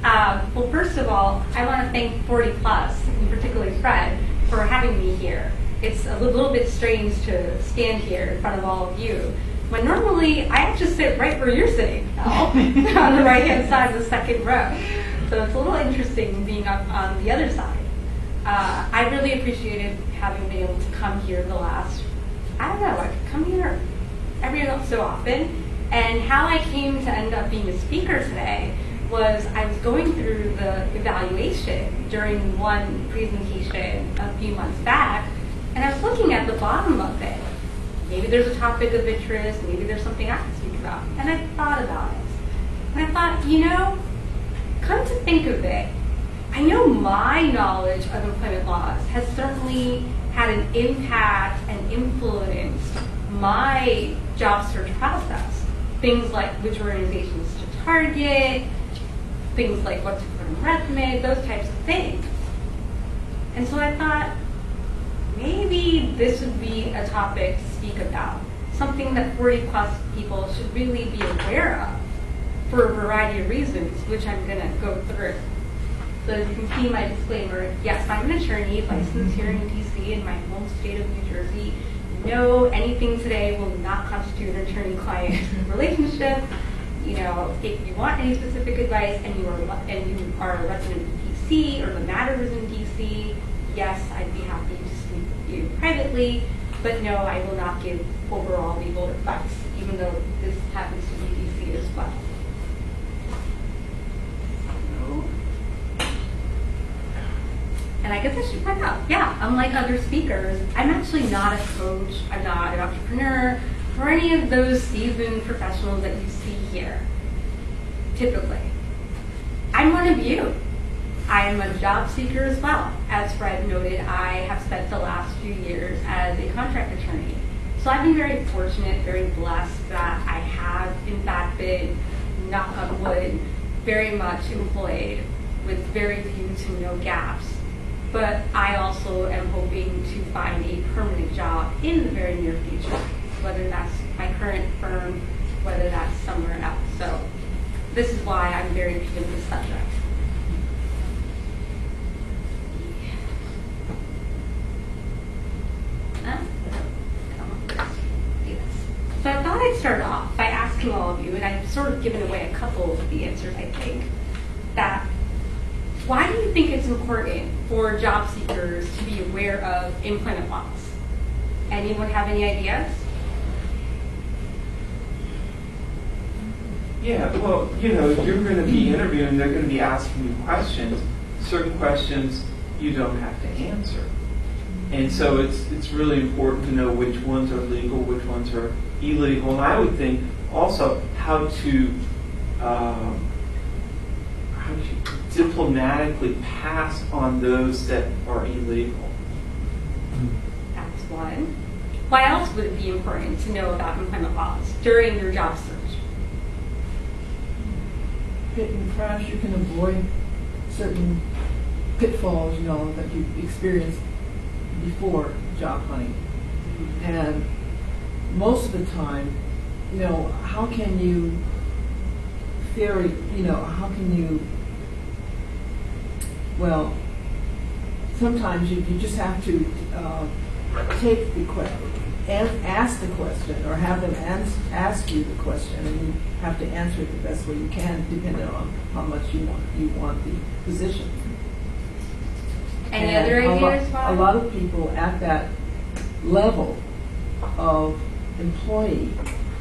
Well, first of all, I want to thank 40 Plus, and particularly Fred, for having me here. It's a little bit strange to stand here in front of all of you, when normally I actually sit right where you're sitting now, on the right-hand side of the second row. So it's a little interesting being up on the other side. I really appreciated having been able to come here the last, I don't know, I've come here every so often. And how I came to end up being a speaker today was I was going through the evaluation during one presentation a few months back, and I was looking at the bottom of it. Maybe there's a topic of interest, maybe there's something I can speak about. And I thought about it. And I thought, you know, come to think of it, I know my knowledge of employment laws has certainly had an impact and influenced my job search process. Things like which organizations to target, things like what to put on resume, those types of things. And so I thought, maybe this would be a topic to speak about, something that 40 plus people should really be aware of for a variety of reasons, which I'm going to go through. So as you can see my disclaimer, yes, I'm an attorney licensed here in DC in my home state of New Jersey. No, anything today will not constitute an attorney-client relationship. You know, if you want any specific advice and you are a resident of DC or the matter is in DC, yes, I'd be happy to speak with you privately, but no, I will not give overall legal advice, even though this happens to be DC as well. And I guess I should point out, yeah, unlike other speakers, I'm actually not a coach, I'm not an entrepreneur, or any of those seasoned professionals that you see here, typically. I'm one of you. I am a job seeker as well. As Fred noted, I have spent the last few years as a contract attorney. So I've been very fortunate, very blessed that I have, in fact, been, knock on wood, very much employed with very few to no gaps. But I also am hoping to find a permanent job in the very near future, whether that's my current firm, whether that's somewhere else. So this is why I'm very keen on this subject. So I thought I'd start off by asking all of you, and I've sort of given away a couple of the answers, I think, that why do you think it's important for job seekers to be aware of employment laws? Anyone have any ideas? Yeah, well, you know, you're going to be interviewing, they're going to be asking you questions. Certain questions you don't have to answer. And so it's really important to know which ones are legal, which ones are illegal. And I would think also how to diplomatically pass on those that are illegal. That's one. Why else would it be important to know about employment laws during your job search? Hit and crash, you can avoid certain pitfalls, you know, that you experienced before job hunting. And most of the time, you know, how can you well, sometimes you just have to take the question and ask the question, or have them ask you the question, and you have to answer it the best way you can, depending on how much you want the position. Any other ideas? A lot of people at that level of employee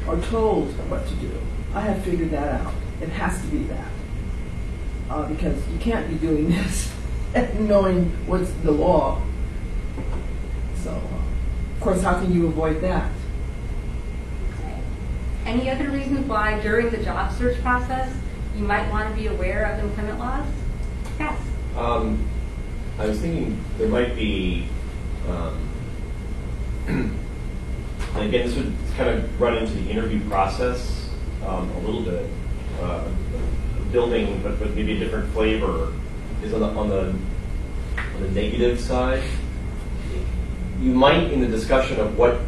are told what to do. I have figured that out. It has to be that. Because you can't be doing this and knowing what's the law. So, of course, how can you avoid that? Okay. Any other reasons why during the job search process you might want to be aware of employment laws? Yes. I was thinking there might be, and again, this would kind of run into the interview process a little bit. Building, but maybe a different flavor, is on the negative side. You might, in the discussion of what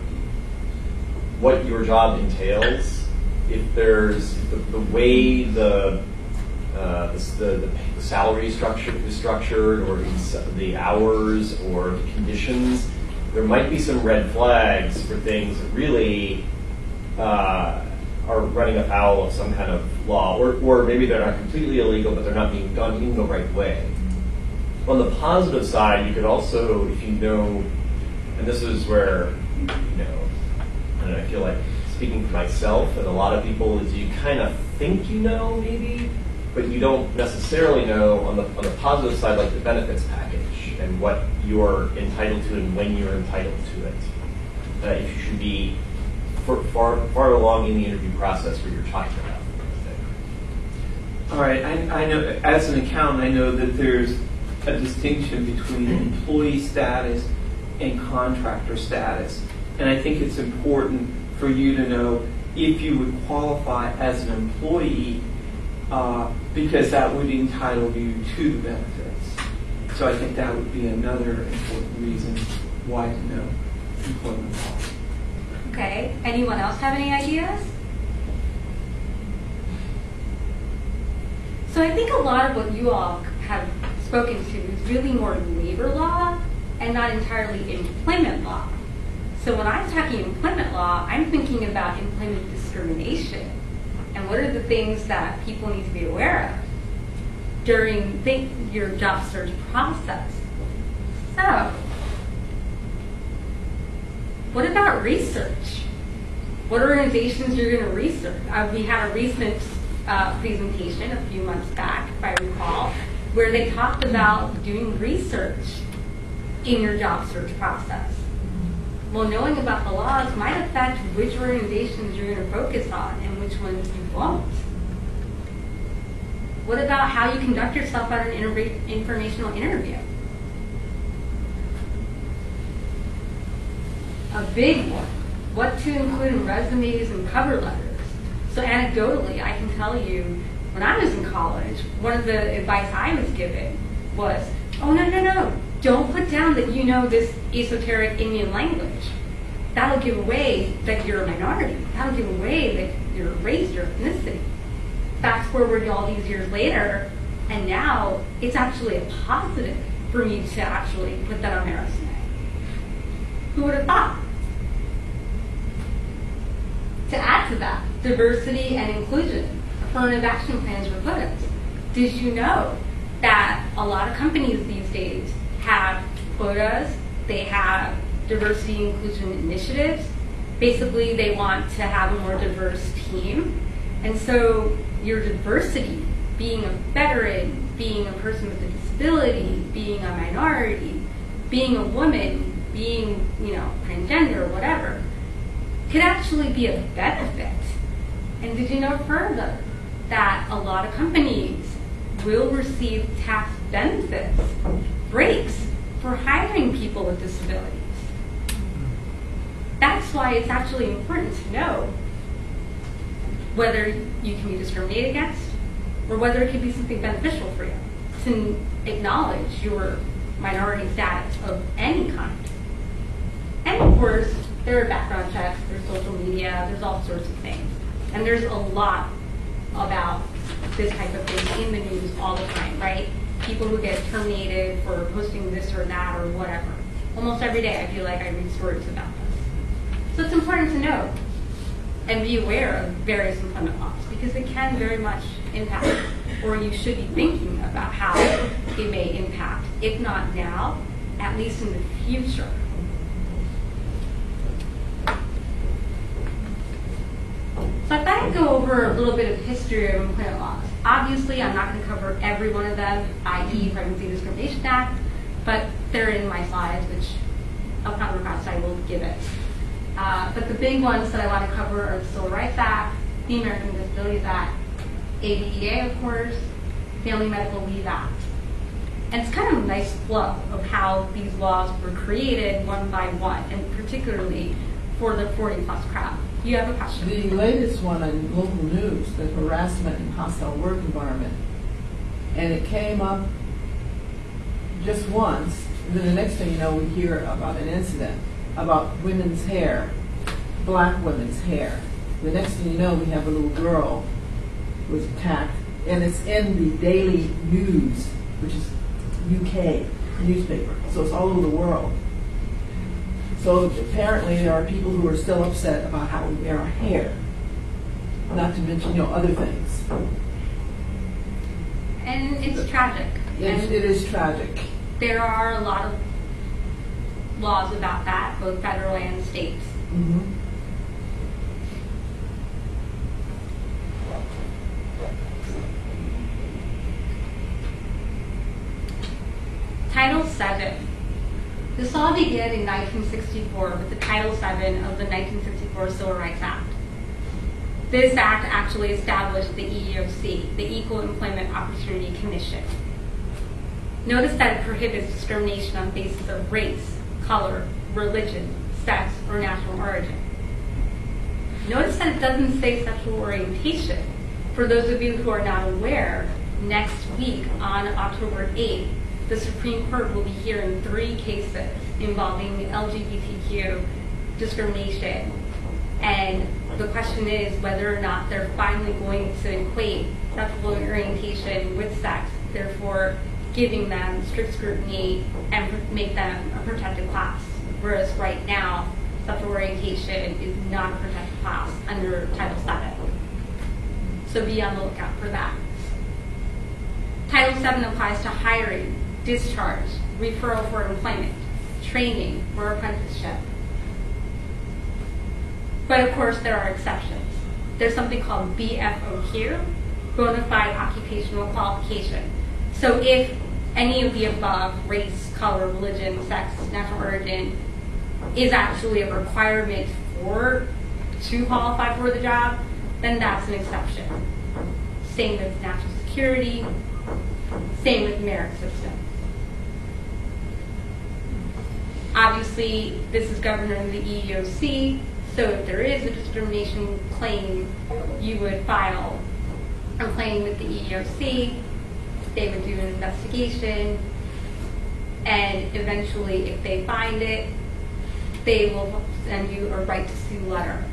your job entails, if there's the way the the salary structure is structured, or the hours, or the conditions, there might be some red flags for things that really are running afoul of some kind of law, or maybe they're not completely illegal, but they're not being done in the right way. On the positive side, you could also, if you know, and this is where, I don't know, I feel like speaking for myself and a lot of people, is you kind of think you know, maybe, but you don't necessarily know on the positive side, like the benefits package and what you're entitled to and when you're entitled to it. If you should be far along in the interview process where you're talking about it. All right, I know, as an accountant, I know that there's a distinction between employee status and contractor status. And I think it's important for you to know if you would qualify as an employee, because that would entitle you to the benefits. So I think that would be another important reason why to know employment law. Okay. Anyone else have any ideas? So I think a lot of what you all have spoken to is really more labor law and not entirely employment law. So when I'm talking employment law, I'm thinking about employment discrimination and what are the things that people need to be aware of during your job search process. So, what about research? What organizations you're going to research? We had a recent presentation a few months back, if I recall, where they talked about doing research in your job search process. Well, knowing about the laws might affect which organizations you're going to focus on and which ones you won't. What about how you conduct yourself at an informational interview? A big one. What to include in resumes and cover letters. So anecdotally, I can tell you, when I was in college, one of the advice I was given was, oh, no. Don't put down that you know this esoteric Indian language. That'll give away that you're a minority. That'll give away that you're race, your ethnicity. Fast forward all these years later, and now it's actually a positive for me to actually put that on my resume. Who would have thought? To add to that, diversity and inclusion, affirmative action plans were put in. Did you know that a lot of companies these days have quotas, they have diversity and inclusion initiatives? Basically, they want to have a more diverse team. And so your diversity, being a veteran, being a person with a disability, being a minority, being a woman, being, transgender, whatever, could actually be a benefit. And did you know further that a lot of companies will receive tax benefits, breaks, for hiring people with disabilities? That's why it's actually important to know whether you can be discriminated against or whether it could be something beneficial for you to acknowledge your minority status of any kind. And of course, there are background checks, there's social media, there's all sorts of things. And there's a lot about this type of thing in the news all the time, right? People who get terminated for posting this or that or whatever. Almost every day I feel like I read stories about this. So it's important to know and be aware of various employment laws because it can very much impact, or you should be thinking about how it may impact, if not now, at least in the future. So I thought I'd go over a little bit of history of employment laws. Obviously, I'm not going to cover every one of them, i.e. Pregnancy Discrimination Act, but they're in my slides, which I'll cover across, I will give it. But the big ones that I want to cover are the Civil Rights Act, the American Disabilities Act, ADEA, of course, Family Medical Leave Act. And it's kind of a nice flow of how these laws were created one by one, and particularly for the 40-plus crowd. You have a question? The latest one on local news, the harassment and hostile work environment, and it came up just once, and then the next thing you know, we hear about an incident about women's hair, black women's hair. The next thing you know, we have a little girl who was attacked and it's in the Daily News, which is UK newspaper, so it's all over the world. So apparently there are people who are still upset about how we wear our hair, not to mention, other things. And it's tragic. It is tragic. There are a lot of laws about that, both federal and states. Mm-hmm. Title VII. This all began in 1964 with the Title VII of the 1964 Civil Rights Act. This act actually established the EEOC, the Equal Employment Opportunity Commission. Notice that it prohibits discrimination on the basis of race, color, religion, sex, or national origin. Notice that it doesn't say sexual orientation. For those of you who are not aware, next week on October 8th, the Supreme Court will be hearing 3 cases involving LGBTQ discrimination. And the question is whether or not they're finally going to equate sexual orientation with sex, therefore giving them strict scrutiny and make them a protected class. Whereas right now, sexual orientation is not a protected class under Title VII. So be on the lookout for that. Title VII applies to hiring, discharge, referral for employment, training, or apprenticeship. But of course, there are exceptions. There's something called BFOQ, bona fide occupational qualification. So if any of the above, race, color, religion, sex, national origin, is actually a requirement to qualify for the job, then that's an exception. Same with national security, same with merit system. Obviously, this is governed under the EEOC, so if there is a discrimination claim, you would file a claim with the EEOC. They would do an investigation, and eventually, if they find it, they will send you a right to sue letter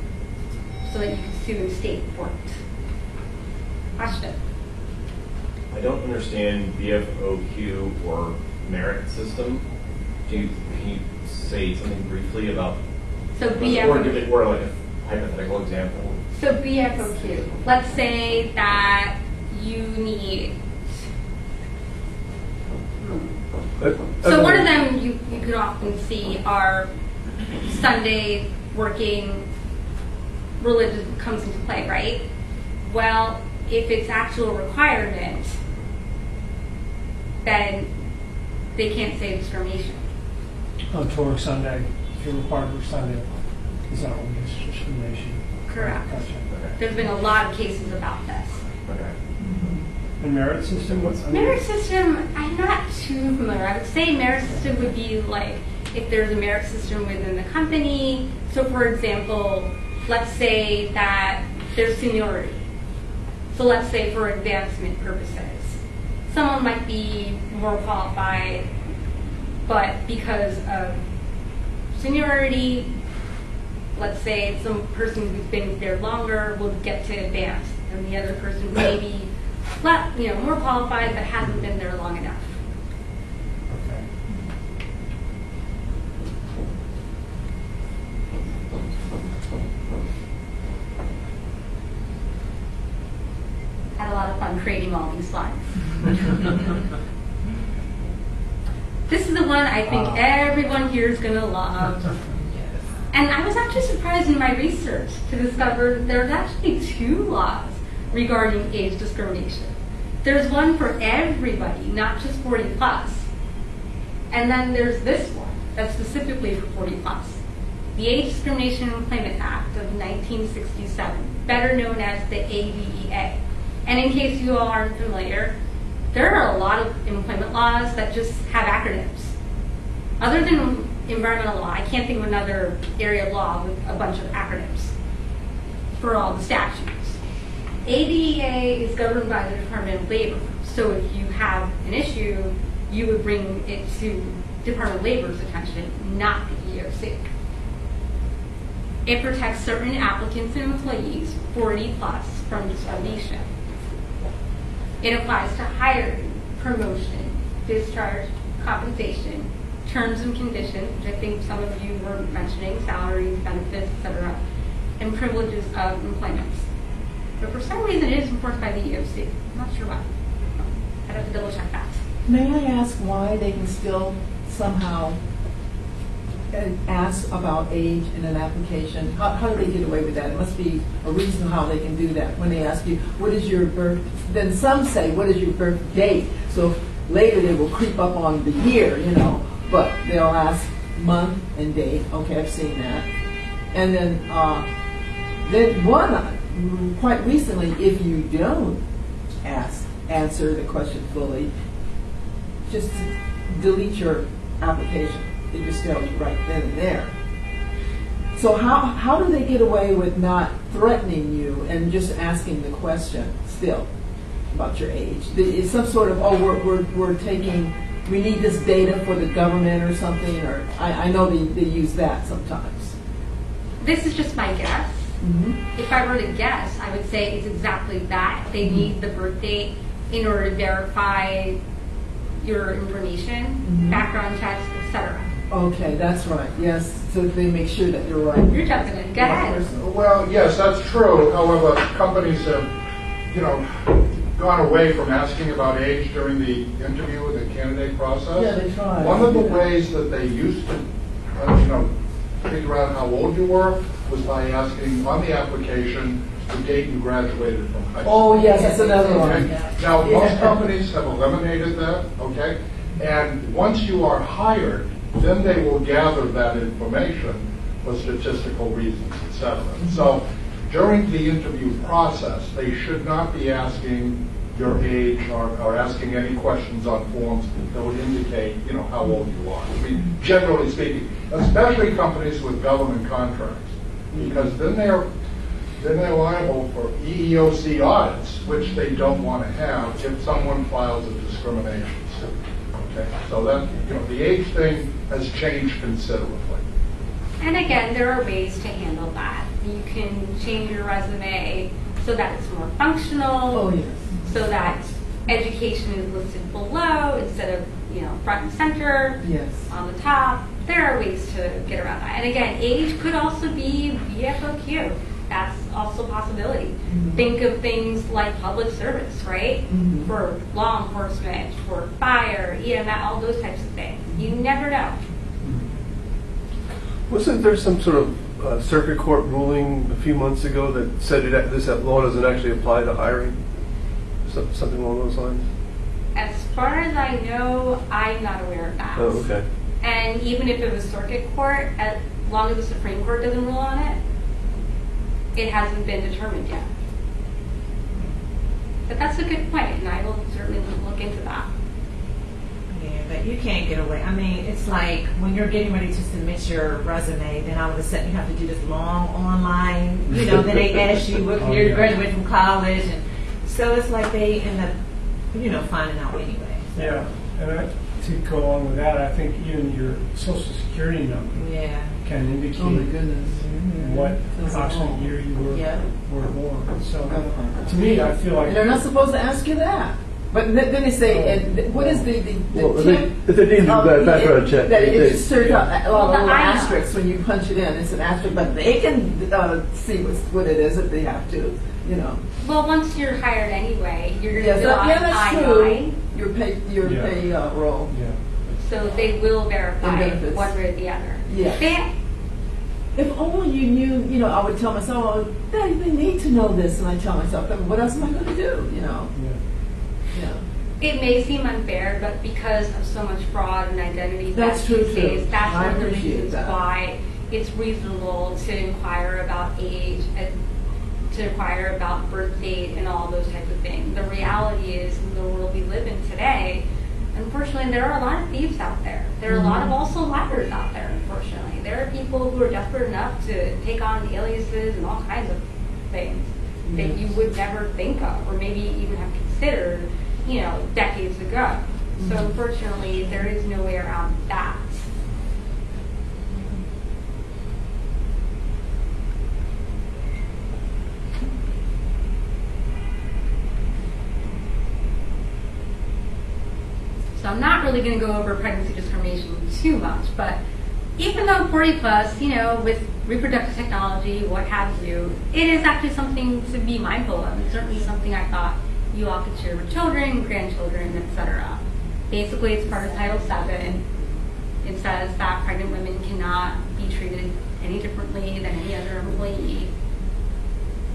so that you can sue in state court. Question? I don't understand BFOQ or merit system. Can you say something briefly about, So or like a hypothetical example? So BFOQ, let's say that you need, so one of them you could often see are Sunday working, religion comes into play, right? Well, if it's actual requirement, then they can't say discrimination. To work Sunday, if you're required to work Sunday, it's not always discrimination. Correct. Gotcha. Okay. There's been a lot of cases about this. Okay. And merit system, what's Merit system, I'm not too familiar. I would say merit system would be like if there's a merit system within the company. So for example, let's say that there's seniority. So let's say for advancement purposes, someone might be more qualified, but because of seniority, let's say some person who's been there longer will get to advance, and the other person may be more qualified but hasn't been there long enough. okay? Had a lot of fun creating all these slides. This is the one I think everyone here is going to love. And I was actually surprised in my research to discover that there's actually 2 laws regarding age discrimination. There's one for everybody, not just 40 plus. And then there's this one that's specifically for 40 plus. The Age Discrimination and Employment Act of 1967, better known as the ADEA. And in case you all aren't familiar, there are a lot of employment laws that just have acronyms. Other than environmental law, I can't think of another area of law with a bunch of acronyms for all the statutes. ADEA is governed by the Department of Labor, so if you have an issue, you would bring it to Department of Labor's attention, not the EEOC. It protects certain applicants and employees, 40 plus, from discrimination. It applies to hiring, promotion, discharge, compensation, terms and conditions, which I think some of you were mentioning, salaries, benefits, etc., and privileges of employment. But for some reason, it is enforced by the EOC. I'm not sure why. I'd have to double check that. May I ask why they can still somehow ask about age in an application? How do they get away with that? It must be a reason how they can do that. When they ask you, what is your birth, then some say, what is your birth date? So later they will creep up on the year, but they'll ask month and date. Okay, I've seen that. And then one, quite recently, if you don't answer the question fully, just delete your application. It just tells you right then and there. So how do they get away with not threatening you and just asking the question still about your age? It's some sort of, we need this data for the government or something, or I know they use that sometimes. This is just my guess. Mm-hmm. If I were to guess, I would say it's exactly that. They need the birth date in order to verify your information, background checks, etc. Okay, that's right. Yes, so they make sure that you're right. You're jumping in. Go ahead. Well, yes, that's true. However, companies have, gone away from asking about age during the interview or the candidate process. Yeah, they try. One of the ways that they used to, figure out how old you were was by asking on the application the date you graduated from high school. Oh, yes, that's another one. Okay? Now, most companies have eliminated that, okay? And once you are hired, then they will gather that information for statistical reasons, etc. So during the interview process, they should not be asking your age or asking any questions on forms that would indicate, how old you are. I mean, generally speaking, especially companies with government contracts, because then they're liable for EEOC audits, which they don't want to have if someone files a discrimination suit. Okay, so that the age thing has changed considerably. And again, there are ways to handle that. You can change your resume so that it's more functional. Oh, yes. So that education is listed below instead of front and center. Yes. On the top. There are ways to get around that. And again, age could also be VFOQ. That's also a possibility. Mm-hmm. Think of things like public service, right? Mm-hmm. For law enforcement, for fire, EMS, all those types of things. You never know. Wasn't there some sort of circuit court ruling a few months ago that said this law doesn't actually apply to hiring? Something along those lines? As far as I know, I'm not aware of that. Oh, okay. And even if it was circuit court, as long as the Supreme Court doesn't rule on it, it hasn't been determined yet. But that's a good point, and I will certainly look into that. Yeah, but you can't get away. I mean, it's like when you're getting ready to submit your resume, then all of a sudden you have to do this long online, then they ask you what year you graduated from college, and so it's like they end up, finding out anyway. So. Yeah, and to go along with that, I think even your Social Security number can indicate Oh, my goodness. what approximate year you were born. So to me, I feel like They're not supposed to ask you that. But then they say, and what is the if they need to background check, that it just turns out a Well, little the asterisk when you punch it in. It's an asterisk, but they can see what it is if they have to. Well, once you're hired anyway, you're going to Yes, fill out that's I-9, true. Your Yeah. pay roll. yeah. so they will verify And benefits. one way or the other. Yes. If only you knew, I would tell myself, oh, they need to know this, and I tell myself, what else am I going to do? Yeah. Yeah. It may seem unfair, but because of so much fraud and identity That's theft true, these too. days, that's I one of the appreciate reasons that. why it's reasonable to inquire about age and to inquire about birth date and all those types of things. The reality is, in the world we live in today, unfortunately, there are a lot of thieves out there. There are a lot of also liars out there, unfortunately. There are people who are desperate enough to take on aliases and all kinds of things that you would never think of or maybe even have considered, decades ago. So unfortunately, there is no way around that. So I'm not really going to go over pregnancy discrimination too much, but even though 40 plus, with reproductive technology, what have you, it is actually something to be mindful of. It's certainly something I thought you all could share with children, grandchildren, etc. Basically, it's part of Title VII. It says that pregnant women cannot be treated any differently than any other employee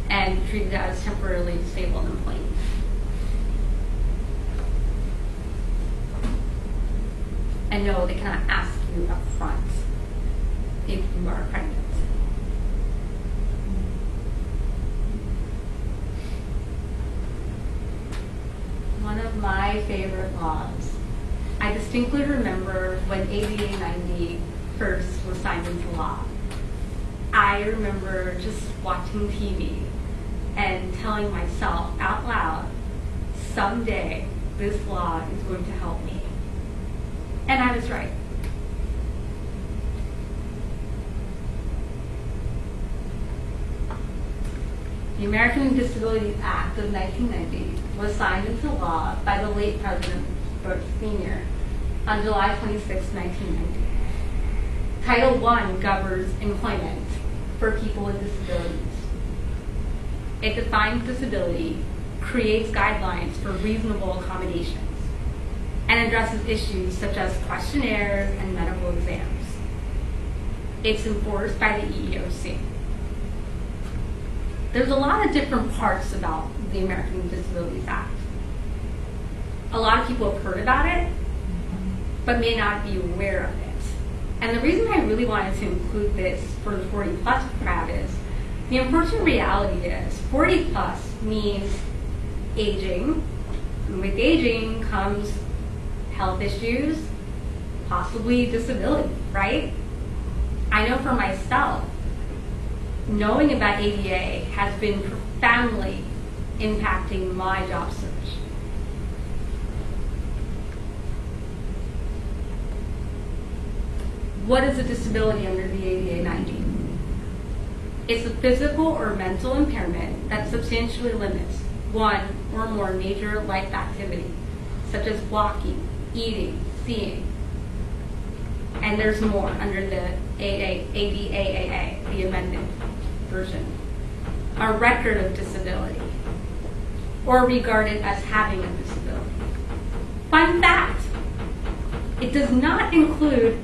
and treated as temporarily disabled employees. And no, they cannot ask you up front if you are pregnant. One of my favorite laws. I distinctly remember when ADA 90 first was signed into law. I remember just watching TV and telling myself out loud, someday this law is going to help me. And I was right. The American with Disabilities Act of 1990 was signed into law by the late President Bush Sr. on July 26, 1990. Title I governs employment for people with disabilities. It defines disability, creates guidelines for reasonable accommodations, and addresses issues such as questionnaires and medical exams. It's enforced by the EEOC. There's a lot of different parts about the American with Disabilities Act. A lot of people have heard about it, but may not be aware of it. And the reason I really wanted to include this for the 40 plus crowd is, the unfortunate reality is 40 plus means aging, and with aging comes health issues, possibly disability, right? I know for myself, knowing about ADA has been profoundly impacting my job search. What is a disability under the ADA 90? It's a physical or mental impairment that substantially limits one or more major life activity, such as walking, eating, seeing. And there's more under the ADAAA, the amended version. A record of disability, or regarded as having a disability. Fun fact, it does not include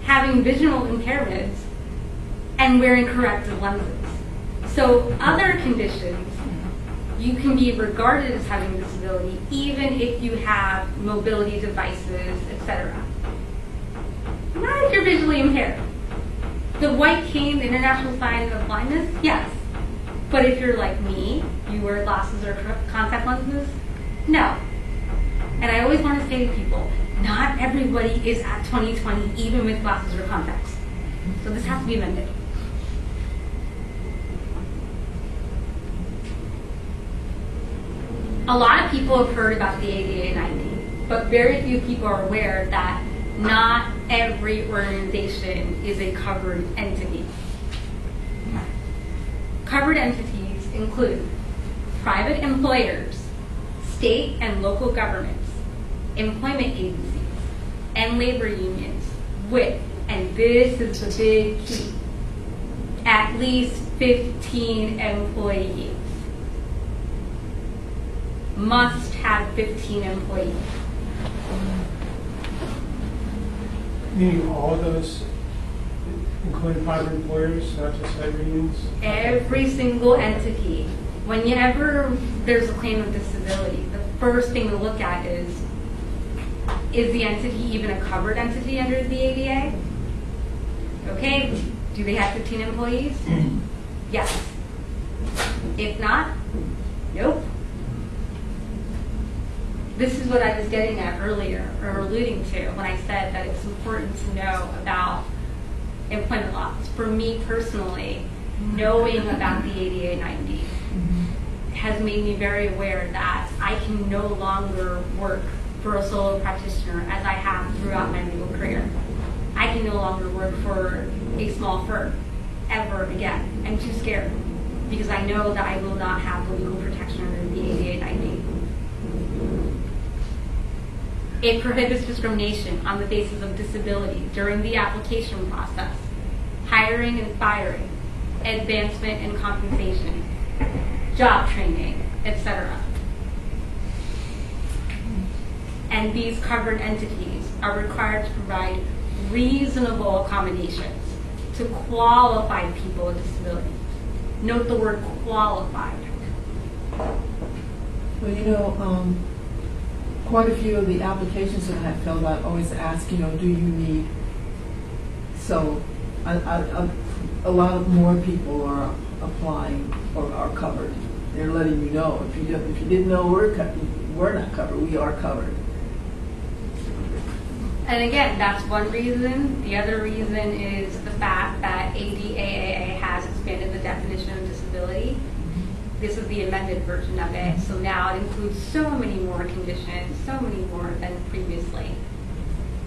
having visual impairments and wearing corrective lenses. So other conditions, you can be regarded as having a disability even if you have mobility devices, etc. Not if you're visually impaired. The white cane, the international sign of blindness, yes. But if you're like me, you wear glasses or contact lenses, no. And I always want to say to people, not everybody is at 20/20 even with glasses or contacts. So this has to be amended. A lot of people have heard about the ADA 90, but very few people are aware that not every organization is a covered entity. Covered entities include private employers, state and local governments, employment agencies, and labor unions with, and this is the big key, at least 15 employees. Must have 15 employees. Meaning all of those, including private employers, not just labor unions? Every single entity. Whenever there's a claim of disability, the first thing to look at is the entity even a covered entity under the ADA? Okay, do they have 15 employees? Yes. If not, nope. This is what I was getting at earlier, or alluding to, when I said that it's important to know about employment laws. For me personally, knowing about the ADA 90 has made me very aware that I can no longer work for a solo practitioner as I have throughout my legal career. I can no longer work for a small firm ever again. I'm too scared because I know that I will not have the legal protection under the ADA 90. It prohibits discrimination on the basis of disability during the application process, hiring and firing, advancement and compensation, job training, etc. And these covered entities are required to provide reasonable accommodations to qualified people with disabilities. Note the word qualified. Well, you know, quite a few of the applications that I have filled out always ask, you know, do you need? So, a lot of more people are applying or are covered. They're letting you know. If you didn't know we're not covered. We are covered. And again, that's one reason. The other reason is the fact that ADAAA has expanded the definition of disability. This is the amended version of it. So now it includes so many more conditions, so many more than previously.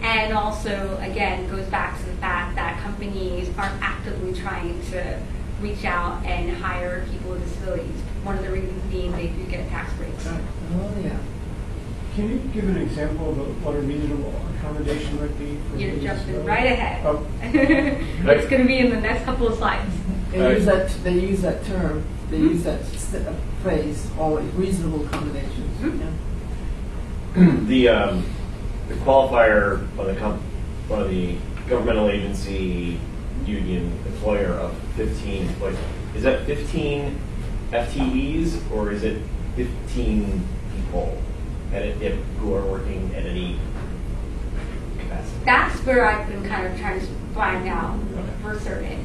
And also, again, goes back to the fact that companies are actively trying to reach out and hire people with disabilities. One of the reasons being they do get tax breaks. Oh, yeah. Can you give an example of what a reasonable accommodation might be? For You're people with jumping disabilities? right ahead. Oh. It's going to be in the next couple of slides. They use that term. They use that phrase always. Reasonable accommodations. Mm-hmm. Yeah. The qualifier by the governmental agency union employer of 15 employees, is that 15 FTEs or is it 15 people who are working at any capacity? That's where I've been kind of trying to find out for certain.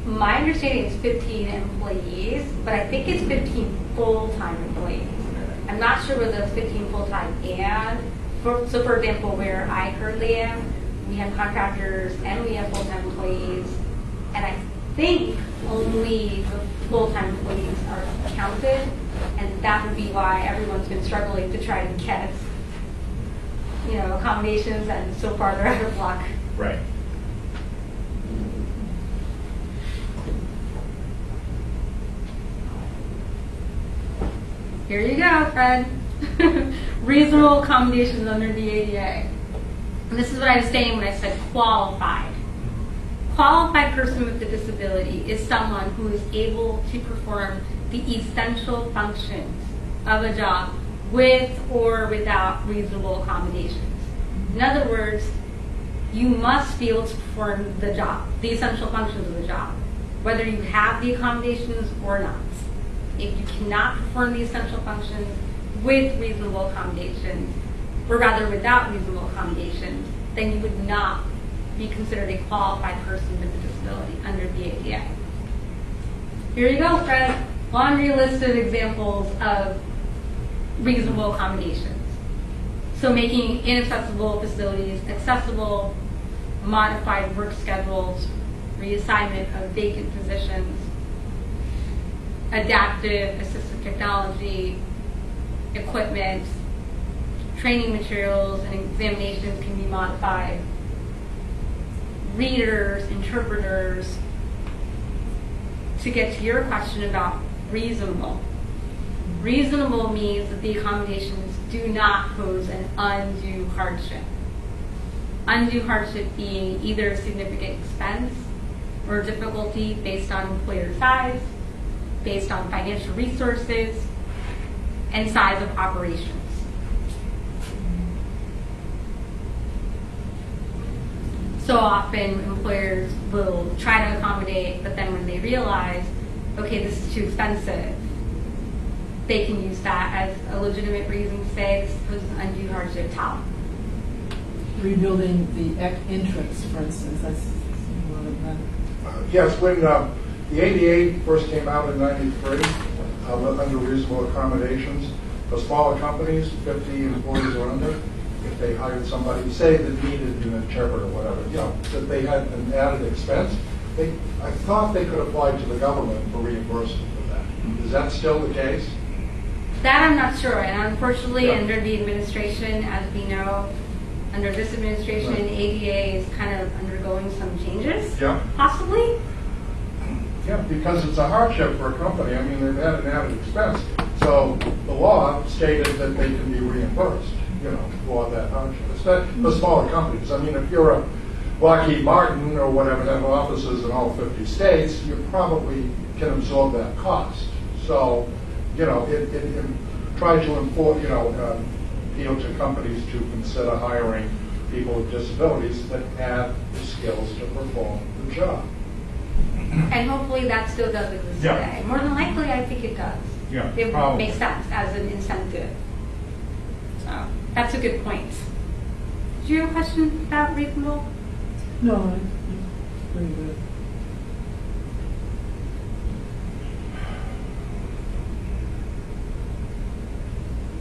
My understanding is 15 employees, but I think it's 15 full-time employees. I'm not sure whether it's 15 full-time and, so for example, where I currently am, we have contractors and we have full-time employees, and I think only the full-time employees are counted, and that would be why everyone's been struggling to try to get, accommodations, and so far they're out of luck. Right. Here you go, Fred. Reasonable accommodations under the ADA. And this is what I was saying when I said qualified. Qualified person with a disability is someone who is able to perform the essential functions of a job with or without reasonable accommodations. In other words, you must be able to perform the job, the essential functions of the job, whether you have the accommodations or not. If you cannot perform the essential functions with reasonable accommodations, or rather without reasonable accommodations, then you would not be considered a qualified person with a disability under the ADA. Here you go, Fred. Laundry list of examples of reasonable accommodations. So making inaccessible facilities accessible, modified work schedules, reassignment of vacant positions, adaptive assistive technology, equipment, training materials and examinations can be modified, readers, interpreters. To get to your question about reasonable. Reasonable means that the accommodations do not pose an undue hardship. Undue hardship being either significant expense or difficulty based on employer size, based on financial resources, and size of operations. So often employers will try to accommodate, but then when they realize, okay, this is too expensive, they can use that as a legitimate reason to say this was an undue hardship to Rebuilding the entrance, for instance, that's one of them. Yes, when the ADA first came out in '93, under reasonable accommodations, for smaller companies, 50 employees or under, if they hired somebody, say that needed an interpreter or whatever, that they had an added expense, I thought they could apply to the government for reimbursement for that. Is that still the case? That I'm not sure, and unfortunately under the administration, as we know, under this administration, ADA is kind of undergoing some changes, possibly. Yeah, because it's a hardship for a company. I mean, they've had an added expense. So the law stated that they can be reimbursed. for that function. It's not the smaller companies. I mean, if you're a Lockheed Martin or whatever that have offices in all 50 states, you probably can absorb that cost. So, it try to appeal to companies to consider hiring people with disabilities that have the skills to perform the job. And hopefully that still does exist Yeah. today. More than likely, I think it does. Yeah, It probably. makes sense as an incentive. So that's a good point. Do you have a question about reasonable? No, it's pretty good.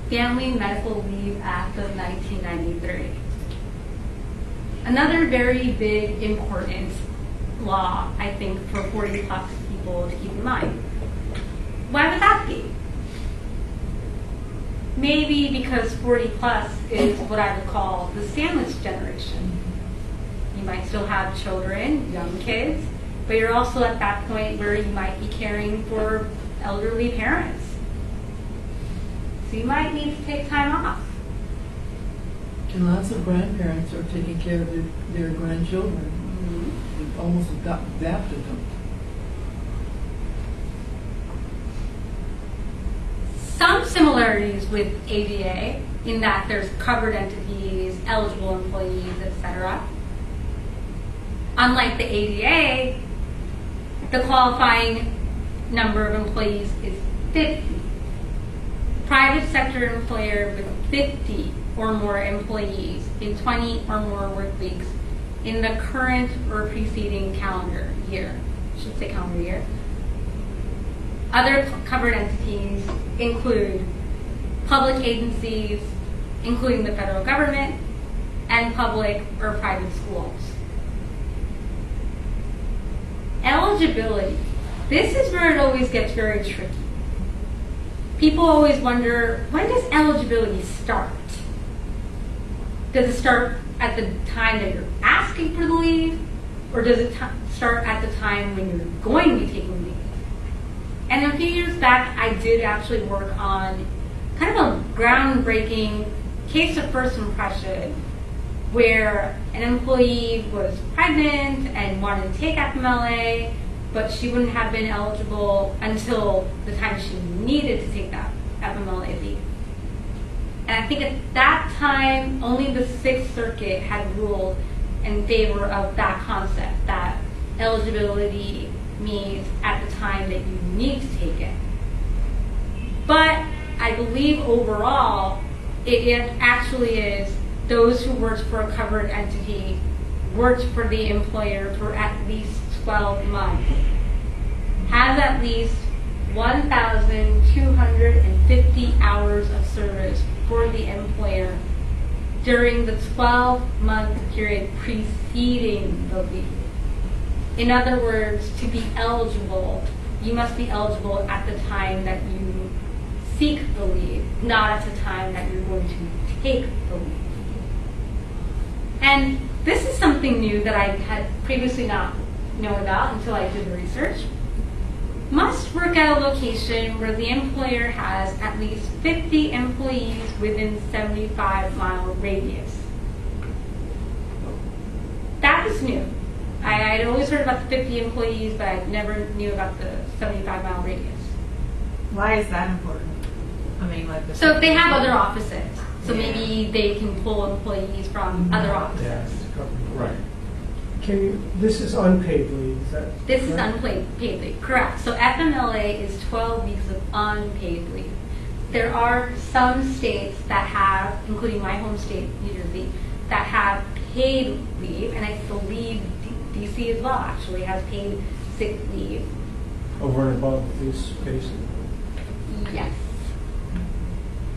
Family Medical Leave Act of 1993. Another very big, important law, I think, for 40-plus people to keep in mind. Why would that be? Maybe because 40-plus is what I would call the sandwich generation. You might still have children, young kids, but you're also at that point where you might be caring for elderly parents. So you might need to take time off. And lots of grandparents are taking care of their grandchildren. They've almost adapted them. Some similarities with ADA in that there's covered entities, eligible employees, etc. Unlike the ADA, the qualifying number of employees is 50. Private sector employer with 50 or more employees in 20 or more work weeks in the current or preceding calendar year. I should say calendar year. Other covered entities include public agencies, including the federal government, and public or private schools. Eligibility. This is where it always gets very tricky. People always wonder, when does eligibility start? Does it start at the time that you're asking for the leave, or does it start at the time when you're going to be taking leave? And a few years back, I did actually work on kind of a groundbreaking case of first impression where an employee was pregnant and wanted to take FMLA, but she wouldn't have been eligible until the time she needed to take that FMLA leave. And I think at that time, only the Sixth Circuit had ruled in favor of that concept, that eligibility means at the time that you need to take it. But I believe overall, it actually is those who worked for a covered entity worked for the employer for at least 12 months, has at least 1,250 hours of service for the employer during the 12-month period preceding the leave. In other words, to be eligible, you must be eligible at the time that you seek the leave, not at the time that you're going to take the leave. And this is something new that I had previously not known about until I did the research. Must work at a location where the employer has at least 50 employees within 75-mile radius. That was new. I had always heard about the 50 employees, but I never knew about the 75-mile radius. Why is that important? I mean, like the So if they have other offices, so maybe they can pull employees from other offices. Yeah, it's covered. Right. This is unpaid leave, is that? This is correct? unpaid leave, correct. So FMLA is 12 weeks of unpaid leave. There are some states that have, including my home state, New Jersey, that have paid leave, and I believe DC as well actually has paid sick leave. Over and above this case? Yes.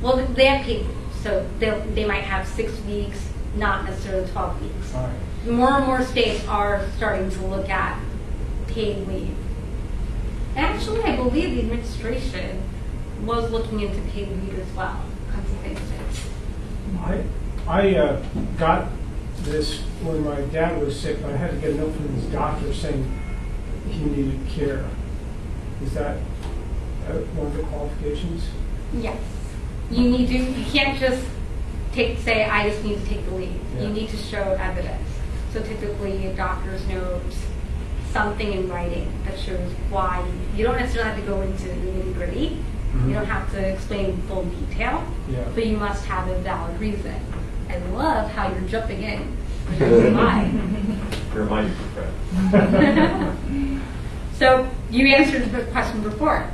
Well, they have paid leave, so they might have 6 weeks, not necessarily 12 weeks. All right. More and more states are starting to look at paid leave. And actually, I believe the administration was looking into paid leave as well. Come to think of it. I got this when my dad was sick, but I had to get a note from his doctor saying he needed care. Is that one of the qualifications? Yes. You can't just say I just need to take the leave. Yeah. You need to show evidence. So typically a doctor's notes, something in writing that shows why. You don't necessarily have to go into the nitty-gritty. You don't have to explain in full detail, Yeah. but you must have a valid reason. I love how you're jumping in. Why? Remind you, Fred. So you answered the question before.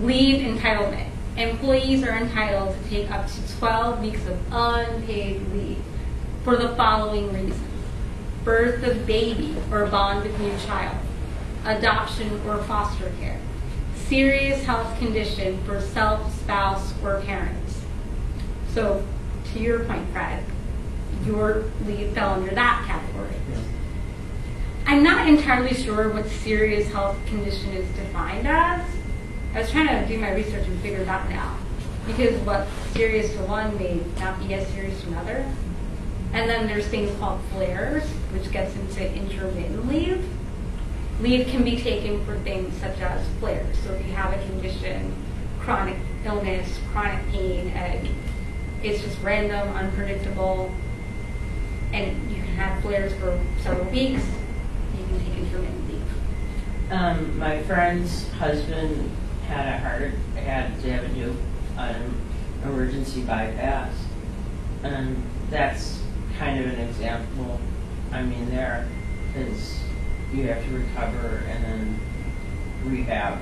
Leave entitlement. Employees are entitled to take up to 12 weeks of unpaid leave for the following reasons: birth of baby or bond with new child, adoption or foster care, serious health condition for self, spouse, or parents. So, to your point, Fred, your leave fell under that category. I'm not entirely sure what serious health condition is defined as. I was trying to do my research and figure that out. Because what's serious to one may not be as serious to another. And then there's things called flares, which gets into intermittent leave. Leave can be taken for things such as flares. So if you have a condition, chronic illness, chronic pain, and it's just random, unpredictable, and you can have flares for several weeks, you can take intermittent leave. My friend's husband had to do an emergency bypass, and that's kind of an example. I mean, there is you have to recover and then rehab.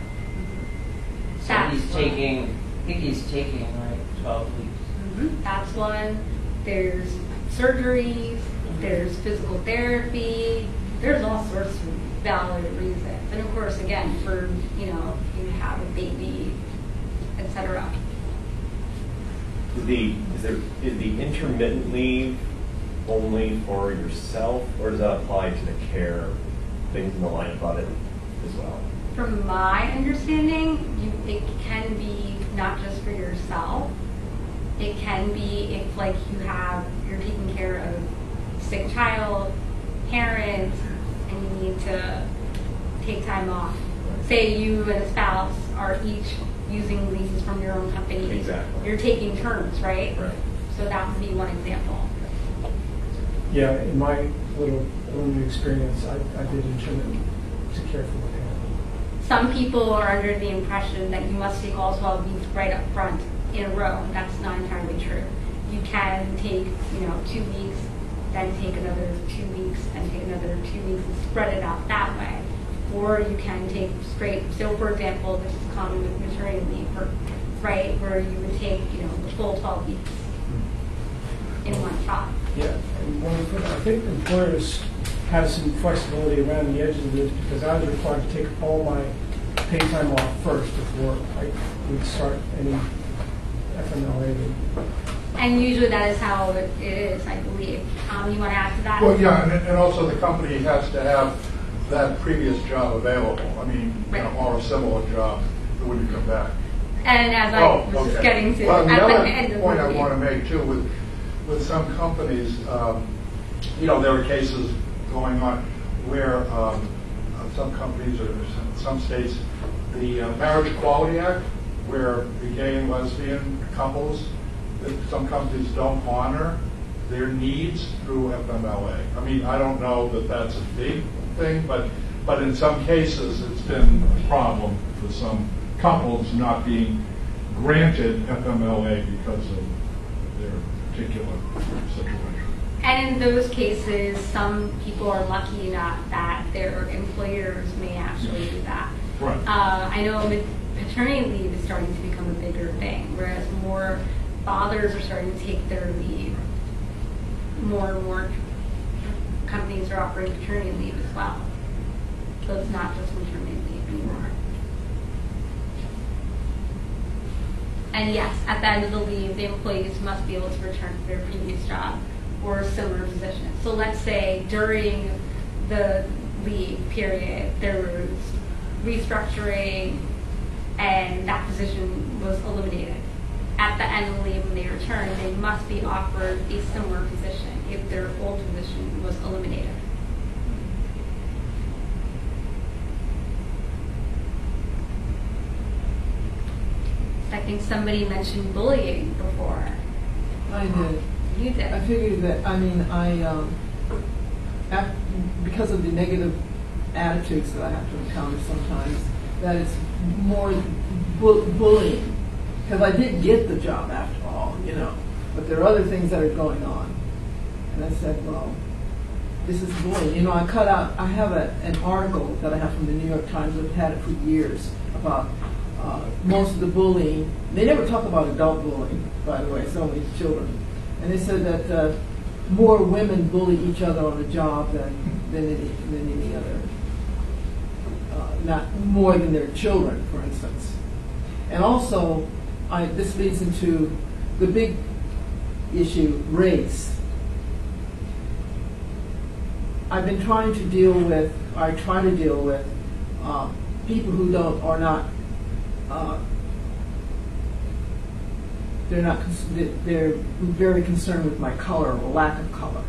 So That's he's taking, I think he's taking like 12 weeks. That's one. There's surgeries, there's physical therapy, there's all sorts of valid reasons. And of course, again, for, you have a baby, etc. Is the intermittent leave only for yourself, or does that apply to the care things in the line of audit as well? From my understanding, it can be not just for yourself. It can be if, like, you're taking care of a sick child, parents, and you need to take time off. Say you and a spouse are each using leases from your own company. Exactly. You're taking turns, right? Right. So that would be one example. Yeah, in my little limited experience, I did intermittent to care for my parents. Some people are under the impression that you must take all 12 weeks right up front in a row. That's not entirely true. You can take, 2 weeks, then take another 2 weeks, and take another 2 weeks and spread it out that way. Or you can take straight, so for example, this is common with maternity leave, right, where you would take, the full 12 weeks in one shot. Yeah, and I think employers have some flexibility around the edges of this because I was required to take all my paid time off first before I would start any FMLA leave. And usually that is how it is, I believe. You want to add to that? Well, yeah, and also the company has to have that previous job available. I mean, or a similar job when you come back. And as I was just getting to well, at the the other end of point the I review. want to make too, with some companies, there are cases going on where some companies or some states, the Marriage Equality Act, where the gay and lesbian couples, that some companies don't honor their needs through FMLA. I mean, I don't know that that's a big thing, but in some cases it's been a problem for some couples not being granted FMLA because of their particular situation. And in those cases, some people are lucky enough that their employers may actually do that. Right. I know paternity leave is starting to become a bigger thing, whereas more fathers are starting to take their leave. More and more companies are offering paternity leave as well. So it's not just maternity leave anymore. And yes, at the end of the leave, the employees must be able to return to their previous job or a similar position. So let's say during the leave period, there was restructuring and that position was eliminated. At the end of the leave, when they return, they must be offered a similar position if their old position was eliminated. I think somebody mentioned bullying before. I did. You did. I figured that, I mean, because of the negative attitudes that I have to encounter sometimes, that it's more bullying. Because I did get the job after all, you know, but there are other things that are going on. And I said, well, this is bullying. You know, I have an article that I have from the New York Times, I've had it for years, about most of the bullying. They never talk about adult bullying, by the way, it's only children. And they said that more women bully each other on the job than any other, not more than their children, for instance. And also, this leads into the big issue, race. I've been trying to deal with, I try to deal with people who are not, they're very concerned with my color or lack of color.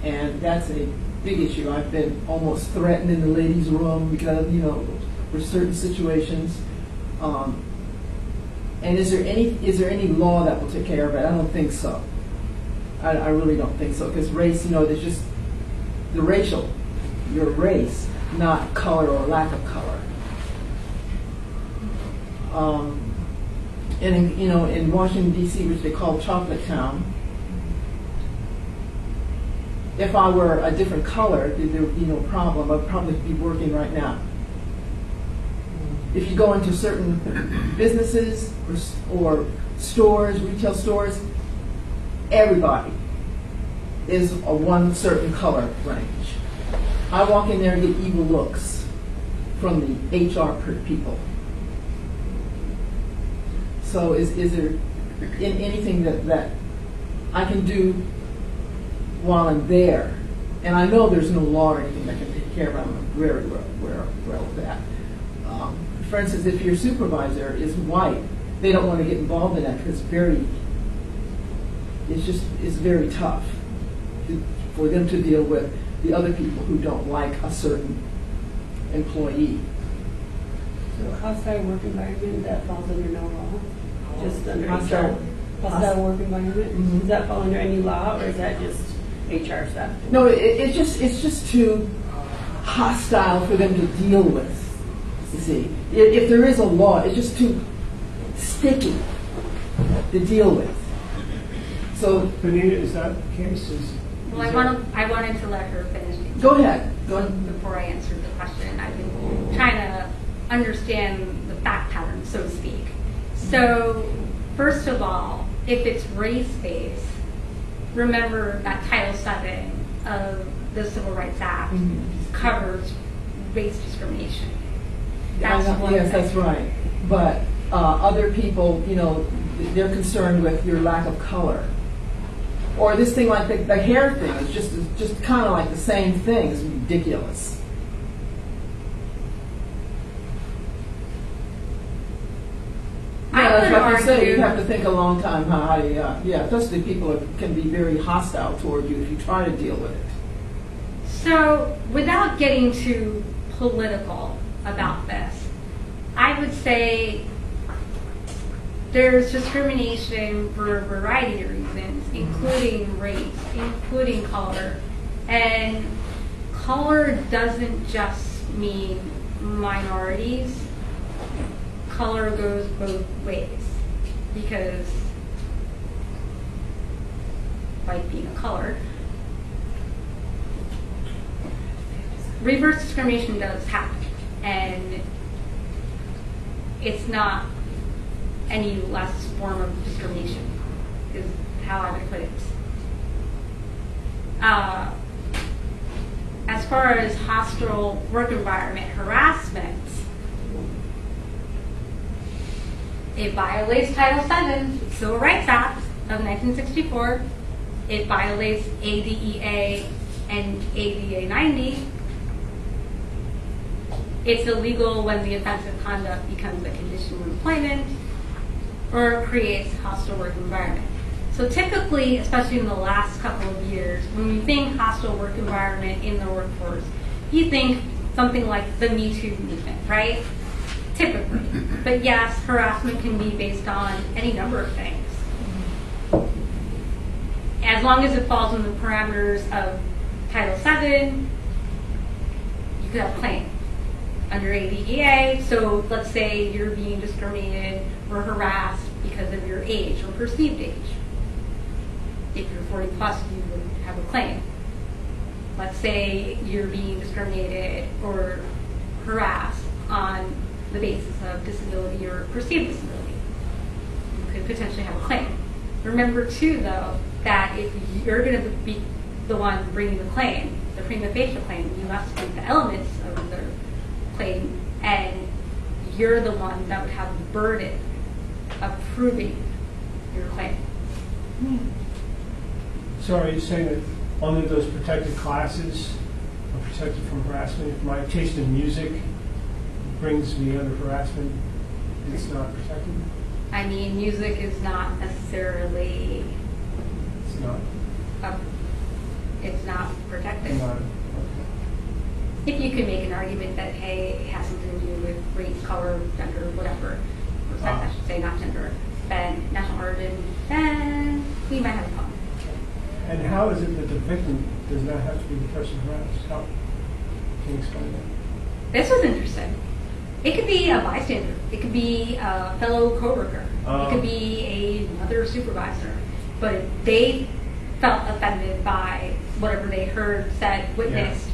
And that's a big issue. I've been almost threatened in the ladies' room because, you know, for certain situations. And is there any law that will take care of it? I don't think so. I really don't think so, because race, you know, there's just the racial, your race, not color or lack of color. And you know, in Washington D.C., which they call Chocolate Town, if I were a different color, there would be no problem. I'd probably be working right now. If you go into certain businesses or stores, retail stores, everybody is a one certain color range. I walk in there and get evil looks from the HR people. So is there anything that I can do while I'm there? And I know there's no law or anything that can take care of it. I'm very well with that. For instance, if your supervisor is white, they don't want to get involved in that because it's very tough for them to deal with the other people who don't like a certain employee. So hostile work environment, that falls under no law? Just under Hostile work environment? Mm-hmm. Does that fall under any law, or is that just HR stuff? No, it's just too hostile for them to deal with. You see, if there is a law, it's just too sticky to deal with. So, Benita, is that the case? Well, I wanted to let her finish. Go ahead. Before I answered the question, I've been trying to understand the fact pattern, so to speak. So, first of all, if it's race-based, remember that Title VII of the Civil Rights Act covers race discrimination. That's one yes, thing. that's right. But other people, you know, they're concerned with your lack of color. Or this thing like the hair thing is just kind of like the same thing. It's ridiculous. I would like you say, argue, you have to think a long time especially people can be very hostile toward you if you try to deal with it. so without getting too political about this, I would say there's discrimination for a variety of reasons, including race, including color. And color doesn't just mean minorities. Color goes both ways, because like being a color, reverse discrimination does happen, and it's not any less form of discrimination, is how I would put it. As far as hostile work environment harassment, it violates Title VII, Civil Rights Act of 1964. It violates ADEA and ADA 90. It's illegal when the offensive conduct becomes a condition of employment or creates a hostile work environment. So typically, especially in the last couple of years, when we think hostile work environment in the workforce, you think something like the Me Too movement, right? Typically. But yes, harassment can be based on any number of things. as long as it falls in the parameters of Title VII, you could have a claim under ADEA. So let's say you're being discriminated or harassed because of your age or perceived age. If you're 40 plus, you would have a claim. Let's say you're being discriminated or harassed on the basis of disability or perceived disability. You could potentially have a claim. Remember too, though, that if you're going to be the one bringing the claim, the prima facie claim, you must meet the elements of the claim, and you're the one that would have the burden of proving your claim. So are you saying that under those protected classes, I'm protected from harassment? If my taste in music brings me under harassment, it's not protected? I mean, music is not necessarily, It's not? it's not protected. Not, okay. If you could make an argument that, hey, it has something to do with race, color, gender, whatever, or sex, I should say, not gender, then national origin, then we might have a problem. And how is it that the victim does not have to be the person harassed? How can you explain that? This was interesting. It could be a bystander. It could be a fellow coworker. It could be another supervisor. But if they felt offended by whatever they heard, said, witnessed,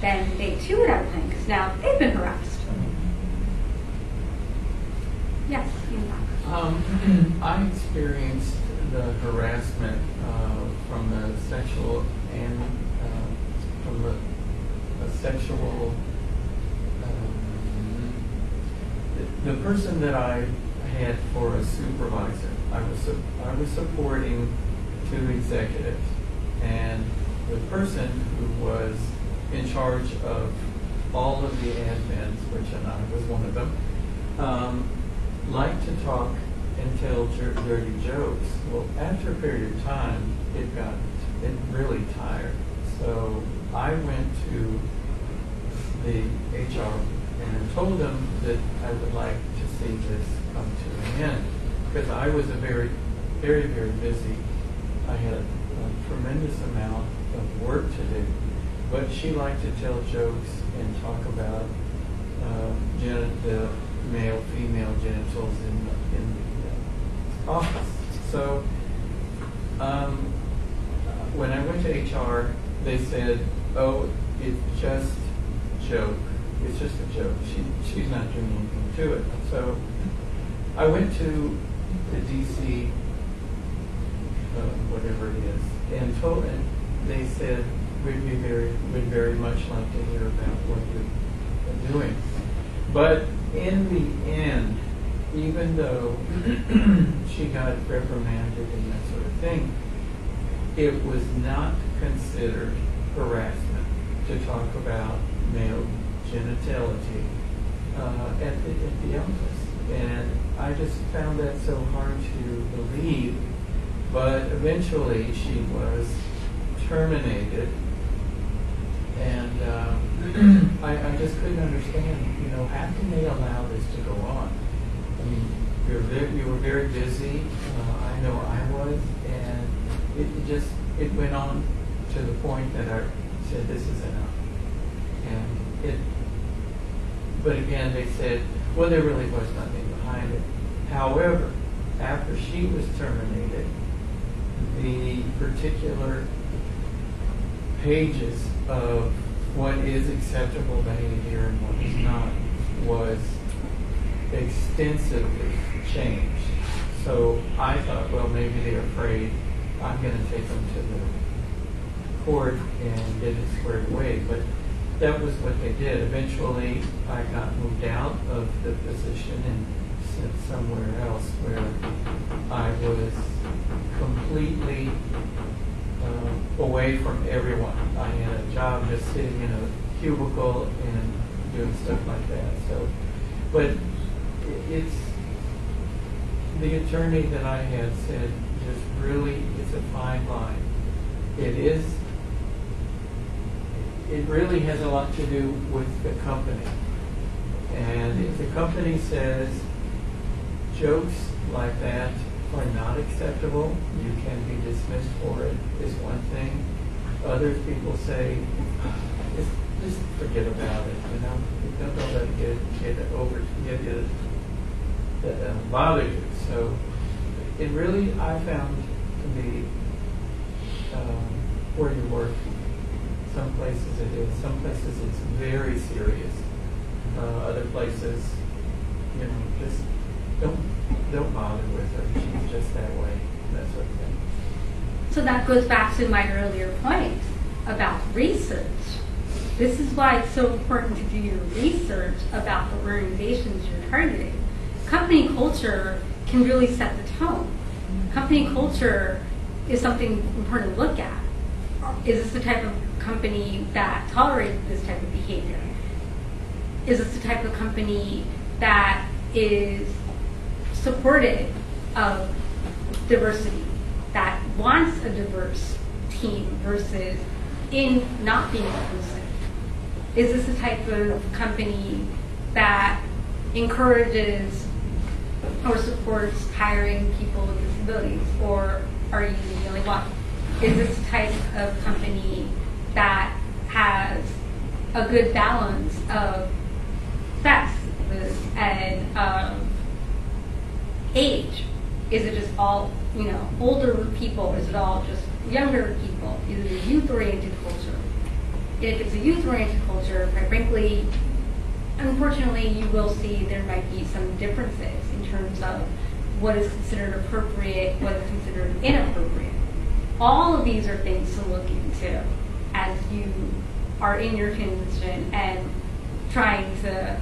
then they too would have a claim because now they've been harassed. Yes, I experienced the harassment from the sexual and from the sexual. The person that I had for a supervisor, I was supporting 2 executives, and the person who was in charge of all of the admins, which I was one of them, liked to talk and tell dirty jokes. Well, after a period of time, it really tired. So I went to the HR and told them that I would like to see this come to an end because I was a very, very, very busy. I had a tremendous amount of work to do, but she liked to tell jokes and talk about the male, female genitals in the office. So when I went to HR, they said, "Oh, it's just a joke. It's just a joke. She's not doing anything to it." So I went to the DC, whatever it is, and told them. They said, we'd very much like to hear about what you're doing. But in the end, even though she got reprimanded and that sort of thing, it was not considered harassment to talk about male genitality at the office. And I just found that so hard to believe. But eventually she was terminated. And I just couldn't understand, how can they allow this to go on? I mean, you were very busy. I know I was. And it went on to the point that I said, this is enough. And but again, they said, well, there really was nothing behind it. However, after she was terminated, the particular pages of what is acceptable behavior and what is not was extensively changed. So I thought, well, maybe they're afraid I'm going to take them to the court and get it squared away. But that was what they did. Eventually, I got moved out of the position and sent somewhere else where I was completely away from everyone. I had a job just sitting in a cubicle and doing stuff like that. So, but it's the attorney that I had said, just really, it's a fine line. It really has a lot to do with the company. And if the company says jokes like that are not acceptable. You can be dismissed for it is one thing. Other people say, just forget about it, you know. Don't let it get you bother you. So it really, I found to be where you work. Some places it is. Some places it's very serious. Other places, you know, just don't bother with her. She's just that way. That sort of thing. So that goes back to my earlier point about research. This is why it's so important to do your research about the organizations you're targeting. Company culture can really set the tone. Company culture is something important to look at. Is this the type of company that tolerates this type of behavior? Is this the type of company that is supportive of diversity, that wants a diverse team versus in not being inclusive? Is this the type of company that encourages or supports hiring people with disabilities, or are you the only one? Is this the type of company that has a good balance of sex and age? Is it just all, you know, older people? Is it all just younger people? Is it a youth-oriented culture? If it's a youth-oriented culture, quite frankly, unfortunately, you will see there might be some differences in terms of what is considered appropriate, what is considered inappropriate. All of these are things to look into as you are in your transition and trying to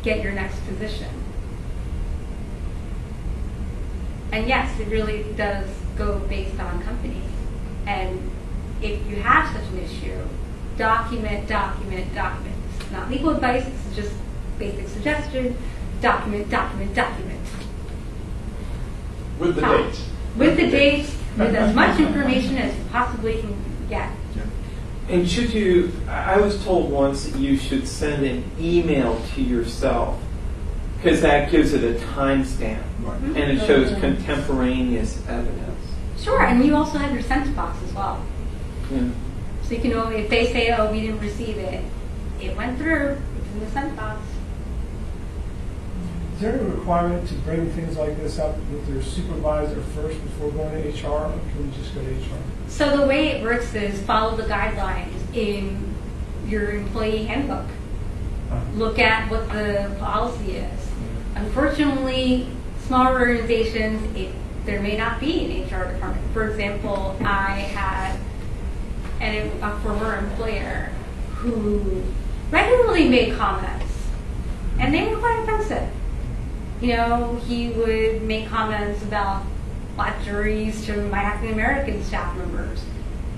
get your next position. And yes, it really does go based on companies. And if you have such an issue, document. It's not legal advice, it's just basic suggestion. Document. With the dates. With the dates, with as much information as you possibly can get. And should you, I was told once that you should send an email to yourself, because that gives it a timestamp, and it shows contemporaneous evidence. Sure, and you also have your sent box as well. Yeah. So you can know if they say, oh, we didn't receive it, it went through, it's in the sent box. Is there a requirement to bring things like this up with their supervisor first before going to HR, or can we just go to HR? So the way it works is follow the guidelines in your employee handbook. Look at what the policy is. Unfortunately, smaller organizations, there may not be an HR department. For example, I had a former employer who regularly made comments, and they were quite offensive. You know, he would make comments about black juries to my African American staff members.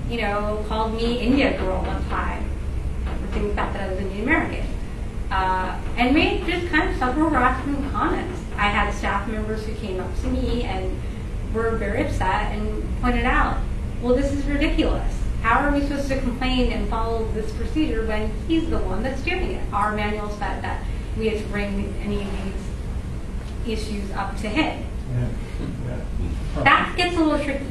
You know, called me India girl one time for the fact that I was Indian American. And made just kind of several harassment comments. I had staff members who came up to me and were very upset and pointed out, well, this is ridiculous. How are we supposed to complain and follow this procedure when he's the one that's doing it? Our manual said that we had to bring any of these issues up to him. Yeah. That gets a little tricky.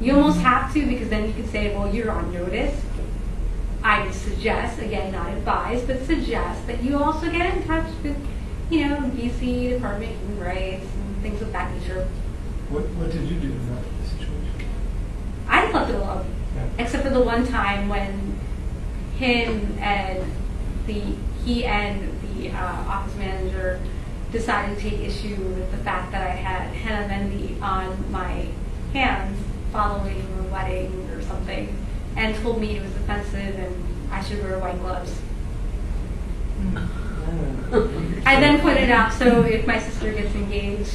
You almost have to, because then you can say, well, you're on notice. I would suggest, again, not advise, but suggest that you also get in touch with, you know, BC Department of Human Rights and things of that nature. What did you do in that situation? I left it alone, except for the one time when he and the office manager decided to take issue with the fact that I had henna mendi on my hands following a wedding or something, and told me it was offensive and I should wear white gloves. I then pointed out, so if my sister gets engaged,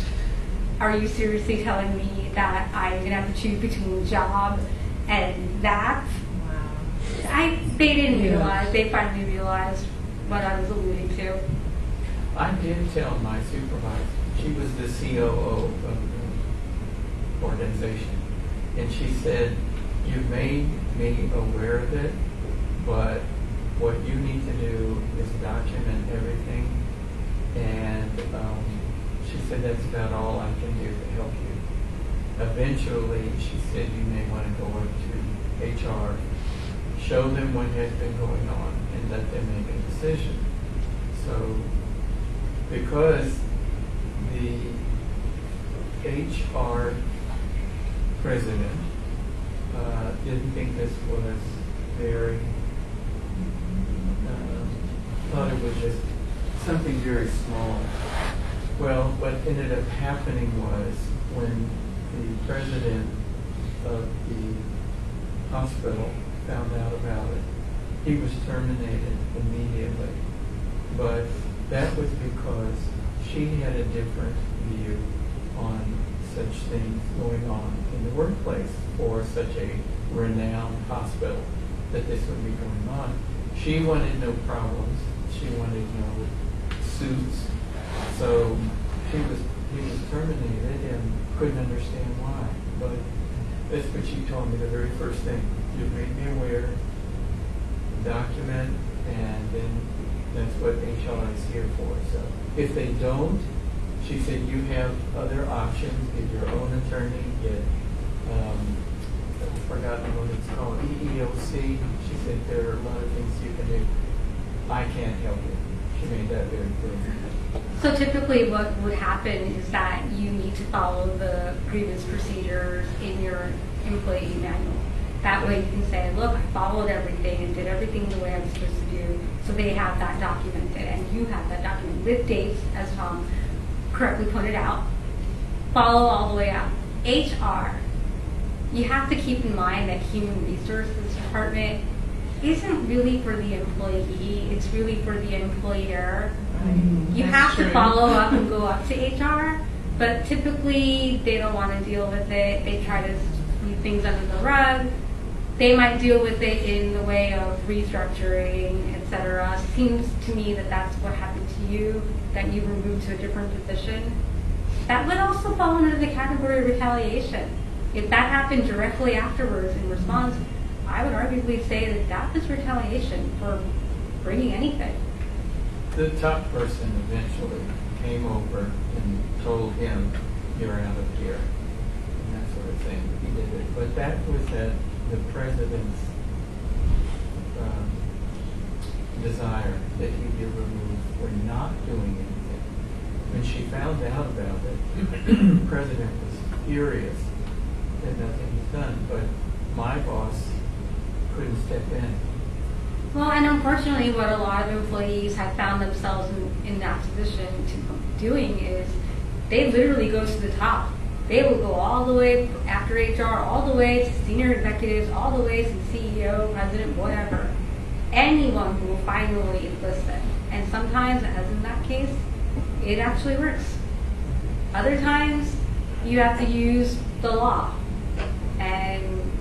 are you seriously telling me that I'm going to have to choose between job and that? Wow. They didn't realize, they finally realized what I was alluding to. I did tell my supervisor, she was the COO of the organization, and she said, you've made me aware of it, but what you need to do is document everything. And she said, that's about all I can do to help you. Eventually, she said, you may want to go up to HR, show them what has been going on, and let them make a decision. So, because the HR president didn't think this was very, thought it was just something very small. Well, what ended up happening was when the president of the hospital found out about it, he was terminated immediately. But that was because she had a different view on such things going on in the workplace for such a renowned hospital, that this would be going on. She wanted no problems. She wanted no suits. So he was terminated and couldn't understand why. But that's what she told me the very first thing. You made me aware, document, and then that's what HR is here for. So if they don't, she said you have other options. Get your own attorney. Get I've forgotten what it's called, EEOC. She said there are a lot of things you can do. I can't help you. She made that very clear. So typically what would happen is that you need to follow the grievance procedures in your employee manual. That way you can say, look, I followed everything and did everything the way I was supposed to do. So they have that documented, and you have that documented with dates, as Tom correctly pointed out. Follow all the way out. HR, you have to keep in mind that Human Resources Department isn't really for the employee, it's really for the employer. You have to follow up and go up to HR, but typically they don't want to deal with it. They try to sweep things under the rug. They might deal with it in the way of restructuring, etc. Seems to me that that's what happened to you, that you were moved to a different position. That would also fall under the category of retaliation. If that happened directly afterwards in response, I would arguably say that that was retaliation for bringing anything. The top person eventually came over and told him, you're out of here, and that sort of thing. He did it. But that was at the president's desire that he be removed for not doing anything. When she found out about it, the president was furious that nothing was done. But my boss couldn't step in. Well, and unfortunately, what a lot of employees have found themselves in that position to doing is they literally go to the top. They will go all the way after HR, all the way to senior executives, all the way to CEO, president, whatever. Anyone who will finally listen. And sometimes, as in that case, it actually works. Other times, you have to use the law. And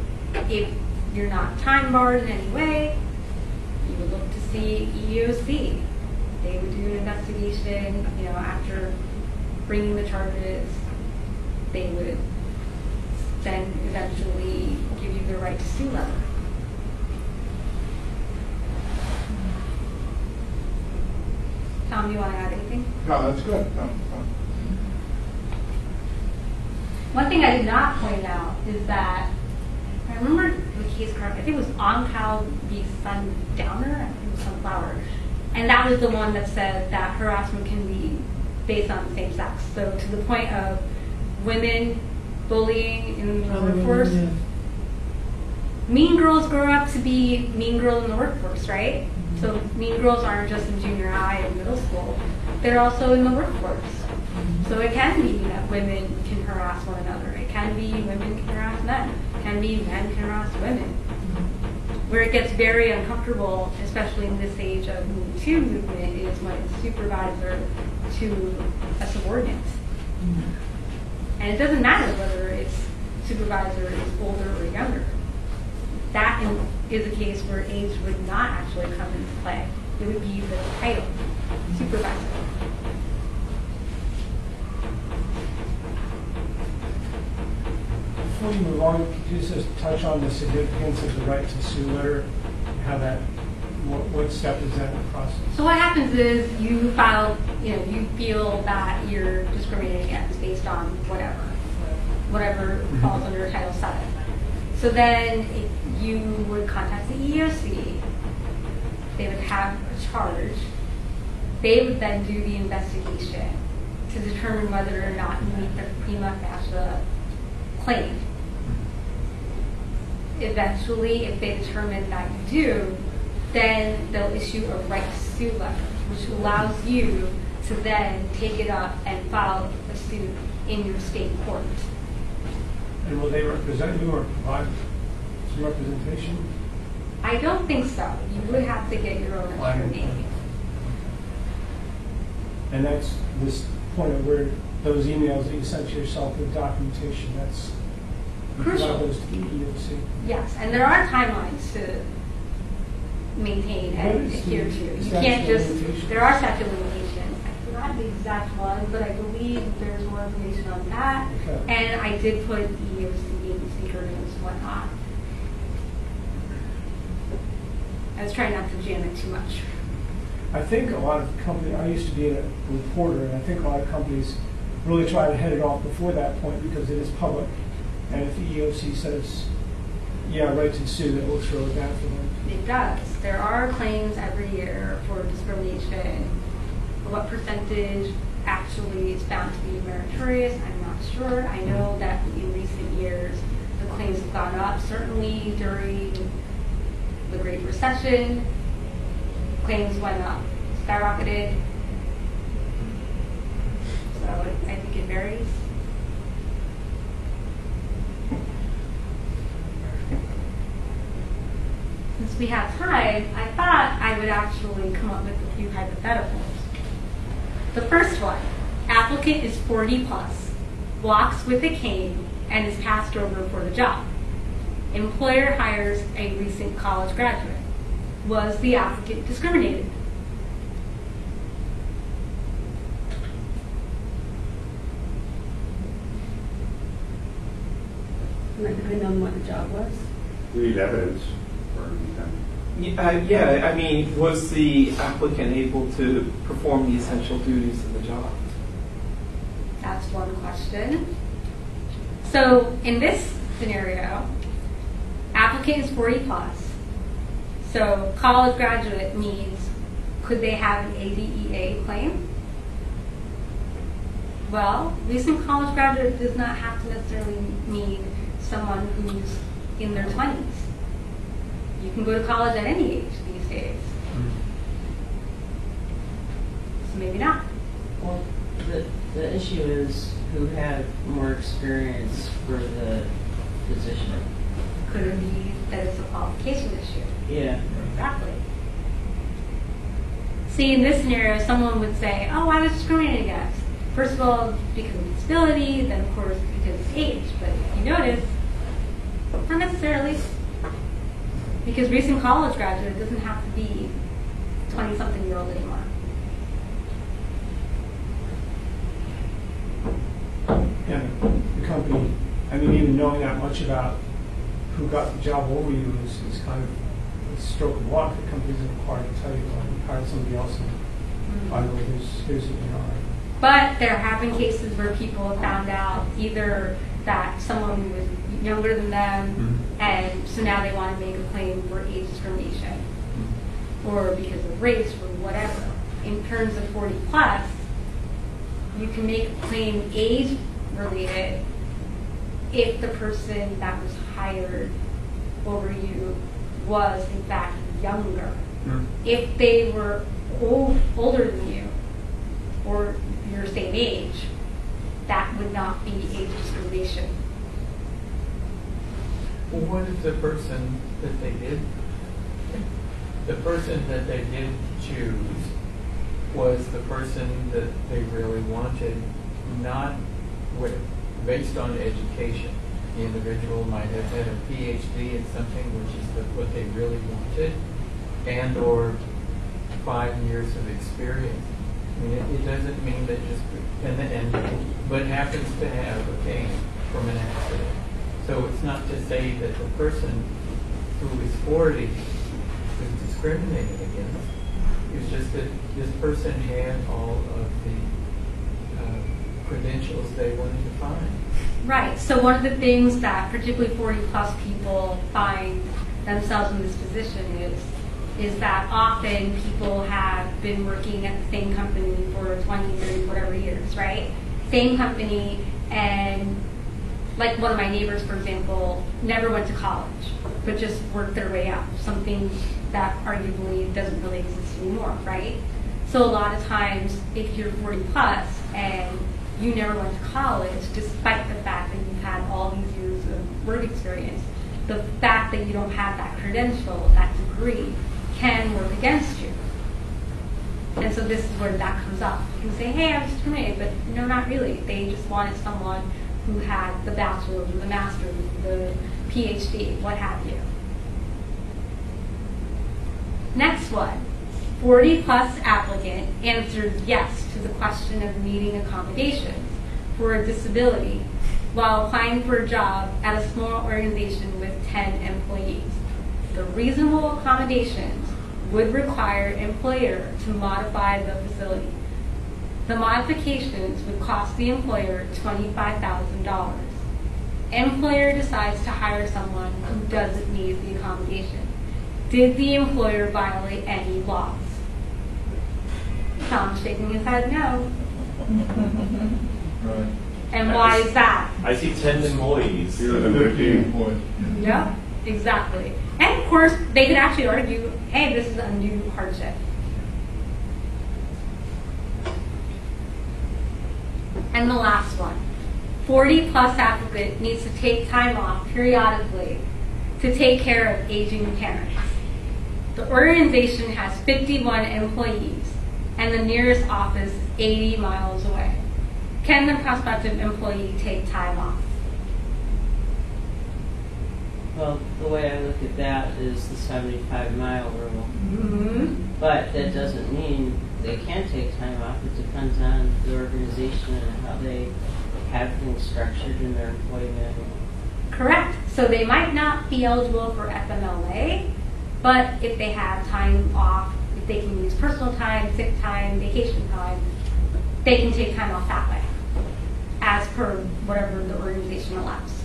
if you're not time barred in any way, you would look to see EEOC. They would do an investigation, after bringing the charges. They would then eventually give you the right to sue letter. Tom, do you want to add anything? No, that's good. No. One thing I did not point out is that I remember the case card, I think it was Oncal v. Sundowner, I think it was Sunflower. And that was the one that said that harassment can be based on same sex. So to the point of women bullying in the workforce. Yeah. Mean girls grow up to be mean girls in the workforce, right? Mm-hmm. So mean girls aren't just in junior high and middle school. They're also in the workforce. Mm-hmm. So it can be that women can harass one another. It can be women can harass men. It can be men can harass women. Where it gets very uncomfortable, especially in this age of Me Too movement, is when it's supervisor to a subordinate. Mm-hmm. And it doesn't matter whether its supervisor is older or younger. That is a case where age would not actually come into play. It would be the title, supervisor. Before you move on, could you just touch on the significance of the right to sue letter, how that what step is that in the process? So what happens is you file, you feel that you're discriminated against based on whatever falls under Title VII. So then you would contact the EEOC. They would have a charge. They would then do the investigation to determine whether or not you meet the prima facie claim. Eventually, if they determine that you do, then they'll issue a right to sue letter, which allows you to then take it up and file a suit in your state court. And will they represent you or provide some representation? I don't think so. You would have to get your own attorney. And that's this point of where those emails that you sent to yourself with documentation, that's Crucial. those to the EEOC. Yes, and there are timelines to maintain and What is adhere the to. You statute can't of just, limitations? there are statute of limitations. I forgot the exact one, but I believe there's more information on that. Okay. And I did put EEOC speaker notes and whatnot. I was trying not to jam it too much. I think a lot of companies, I used to be a reporter, and I think a lot of companies really try to head it off before that point because it is public. And if the EEOC says, yeah, right to sue, that looks really bad for them. It does. There are claims every year for discrimination. What percentage actually is found to be meritorious, I'm not sure. I know that in recent years, the claims have gone up. Certainly during the Great Recession, claims went up, skyrocketed. So I think it varies. Since we have time, I thought I would actually come up with a few hypotheticals. The first one, applicant is 40 plus, walks with a cane, and is passed over for the job. Employer hires a recent college graduate. Was the applicant discriminated? And that depended on what the job was. We need evidence for them. Yeah, I mean, was the applicant able to perform the essential duties of the job? That's one question. So in this scenario, applicant is 40 plus. So college graduate means, could they have an ADEA claim? Well, recent college graduate does not have to necessarily mean someone who's in their 20s. You can go to college at any age these days. So maybe not. Well, the issue is who had more experience for the position. Could it be that it's a qualification issue? Yeah. Exactly. See, in this scenario, someone would say, oh, I was discriminated against. First of all, because of disability, then of course because of age. But if you notice, not necessarily. Because recent college graduate doesn't have to be 20-something-year-old anymore. Yeah, the company, I mean, even knowing that much about who got the job over you is kind of a stroke of luck. The company isn't required to tell you, you hired somebody else and by the way, here's what you are. But there have been cases where people have found out either that someone was younger than them, and so now they want to make a claim for age discrimination, or because of race, or whatever. In terms of 40 plus, you can make a claim age related if the person that was hired over you was in fact younger. If they were older than you, or your same age, that would not be age discrimination. Well, what if the person that they did choose was the person that they really wanted, not based on education? The individual might have had a PhD in something which is what they really wanted, and or 5 years of experience. I mean, it doesn't mean that just but happens to have a cane from an accident. So it's not to say that the person who is 40 is discriminated against. It's just that this person had all of the credentials they wanted to find. Right. So one of the things that particularly 40-plus people find themselves in this position is that often people have been working at the same company for 20, 30, whatever years, right? Same company, and like one of my neighbors, for example, never went to college, but just worked their way up, something that arguably doesn't really exist anymore, right? So a lot of times, if you're 40-plus and you never went to college, despite the fact that you've had all these years of work experience, the fact that you don't have that credential, that degree, can work against you. And so this is where that comes up. You can say, hey, I was discriminated, but no, not really. They just wanted someone who had the bachelor's or the master's, the PhD, what have you. Next one. 40-plus applicant answered yes to the question of needing accommodations for a disability while applying for a job at a small organization with 10 employees. The reasonable accommodations would require employer to modify the facility. The modifications would cost the employer $25,000. Employer decides to hire someone who doesn't need the accommodation. Did the employer violate any laws? Tom's shaking his head no. Right. And why is that? I see 10 employees. Fewer than 15 employees. Yep, exactly. And of course, they could actually argue, hey, this is a new hardship. And the last one. 40-plus applicant needs to take time off periodically to take care of aging parents. The organization has 51 employees, and the nearest office is 80 miles away. Can the prospective employee take time off? Well, the way I look at that is the 75-mile rule. Mm-hmm. But that doesn't mean they can't take time off. It depends on the organization and how they have things structured in their employee manual. Correct. So they might not be eligible for FMLA, but if they have time off, if they can use personal time, sick time, vacation time, they can take time off that way, as per whatever the organization allows.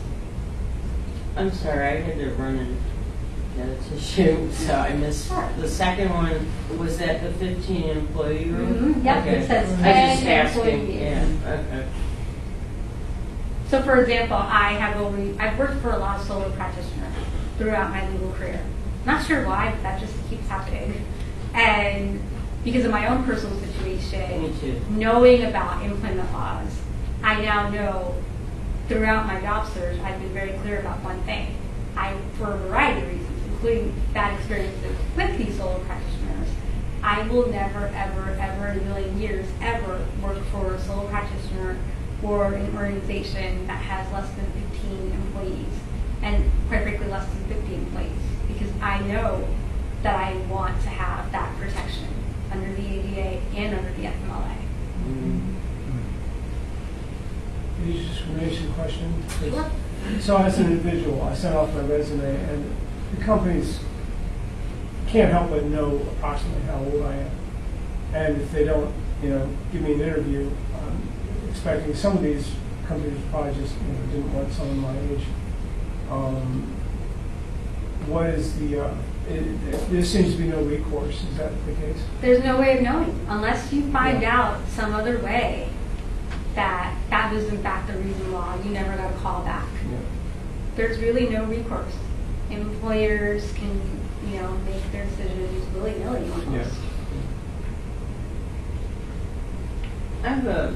I'm sorry, I had to run and get a tissue, so I missed. The second one, was that the 15 employee rule? Mm-hmm. Yep, okay. it says 10 I'm just asking. employees. Yeah, okay. So for example, I've worked for a lot of solar practitioners throughout my legal career. Not sure why, but that just keeps happening. And because of my own personal situation, Me too. knowing about employment laws, I now know throughout my job search, I've been very clear about one thing. For a variety of reasons, including bad experiences with these solar practitioners, I will never, ever, ever in a million years ever work for a solo practitioner or an organization that has less than 15 employees, and quite frankly, less than 50 employees, because I know that I want to have that protection under the ADA and under the FMLA. Age discrimination question. Sure. So as an individual, I sent off my resume, and the companies can't help but know approximately how old I am. And if they don't, give me an interview, I'm expecting some of these companies probably just didn't want someone my age. What is the? There seems to be no recourse. Is that the case? There's no way of knowing unless you find out some other way that was in fact the reason why you never got a call back. Yeah. There's really no recourse. Employers can, make their decisions willy-nilly almost. Yeah.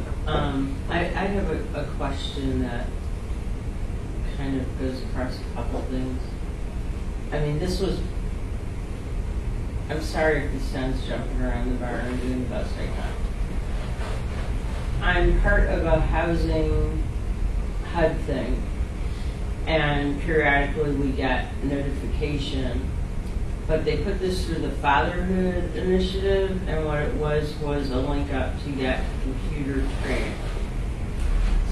I have a question that kind of goes across a couple of things. I mean, I'm sorry if this sounds jumping around the bar. I'm doing the best I can. I'm part of a housing HUD thing, and periodically we get notification. But they put this through the Fatherhood Initiative, and what it was a link up to get computer training.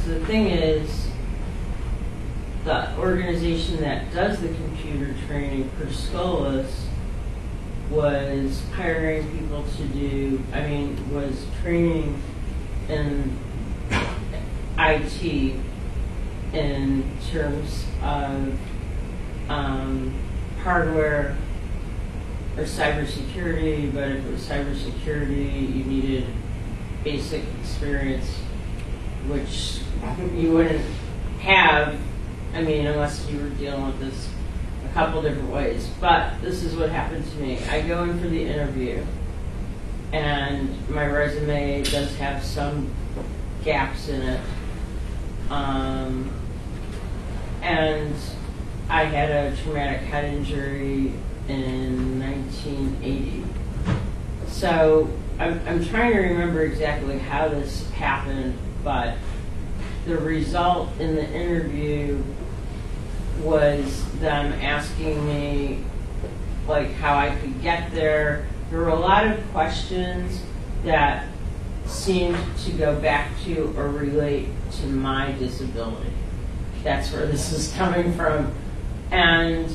So the thing is, the organization that does the computer training, Perscolas, was hiring people to do, was training in IT in terms of hardware or cybersecurity, but if it was cybersecurity, you needed basic experience, which you wouldn't have, unless you were dealing with this a couple different ways. But this is what happened to me. I go in for the interview, and my resume does have some gaps in it. And I had a traumatic head injury in 1980. So I'm trying to remember exactly how this happened, but the result in the interview was them asking me like how I could get there. There were a lot of questions that seemed to go back to or relate to my disability. That's where this is coming from. And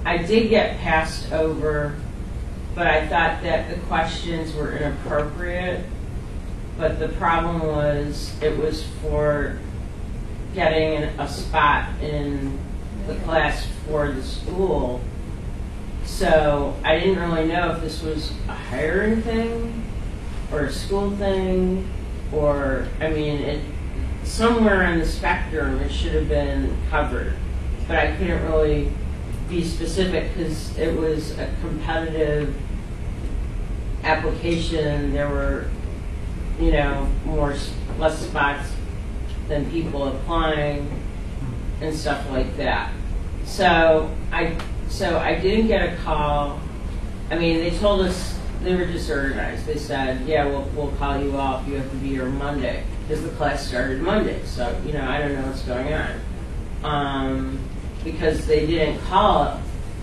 I did get passed over, but I thought that the questions were inappropriate. But the problem was it was for getting a spot in the class for the school. So I didn't really know if this was a hiring thing or a school thing, or, somewhere on the spectrum it should have been covered. But I couldn't really be specific because it was a competitive application. There were, less spots than people applying and stuff like that. So I didn't get a call. They told us they were disorganized. They said, yeah, we'll call you off. You have to be here Monday because the class started Monday. So, I don't know what's going on. Because they didn't call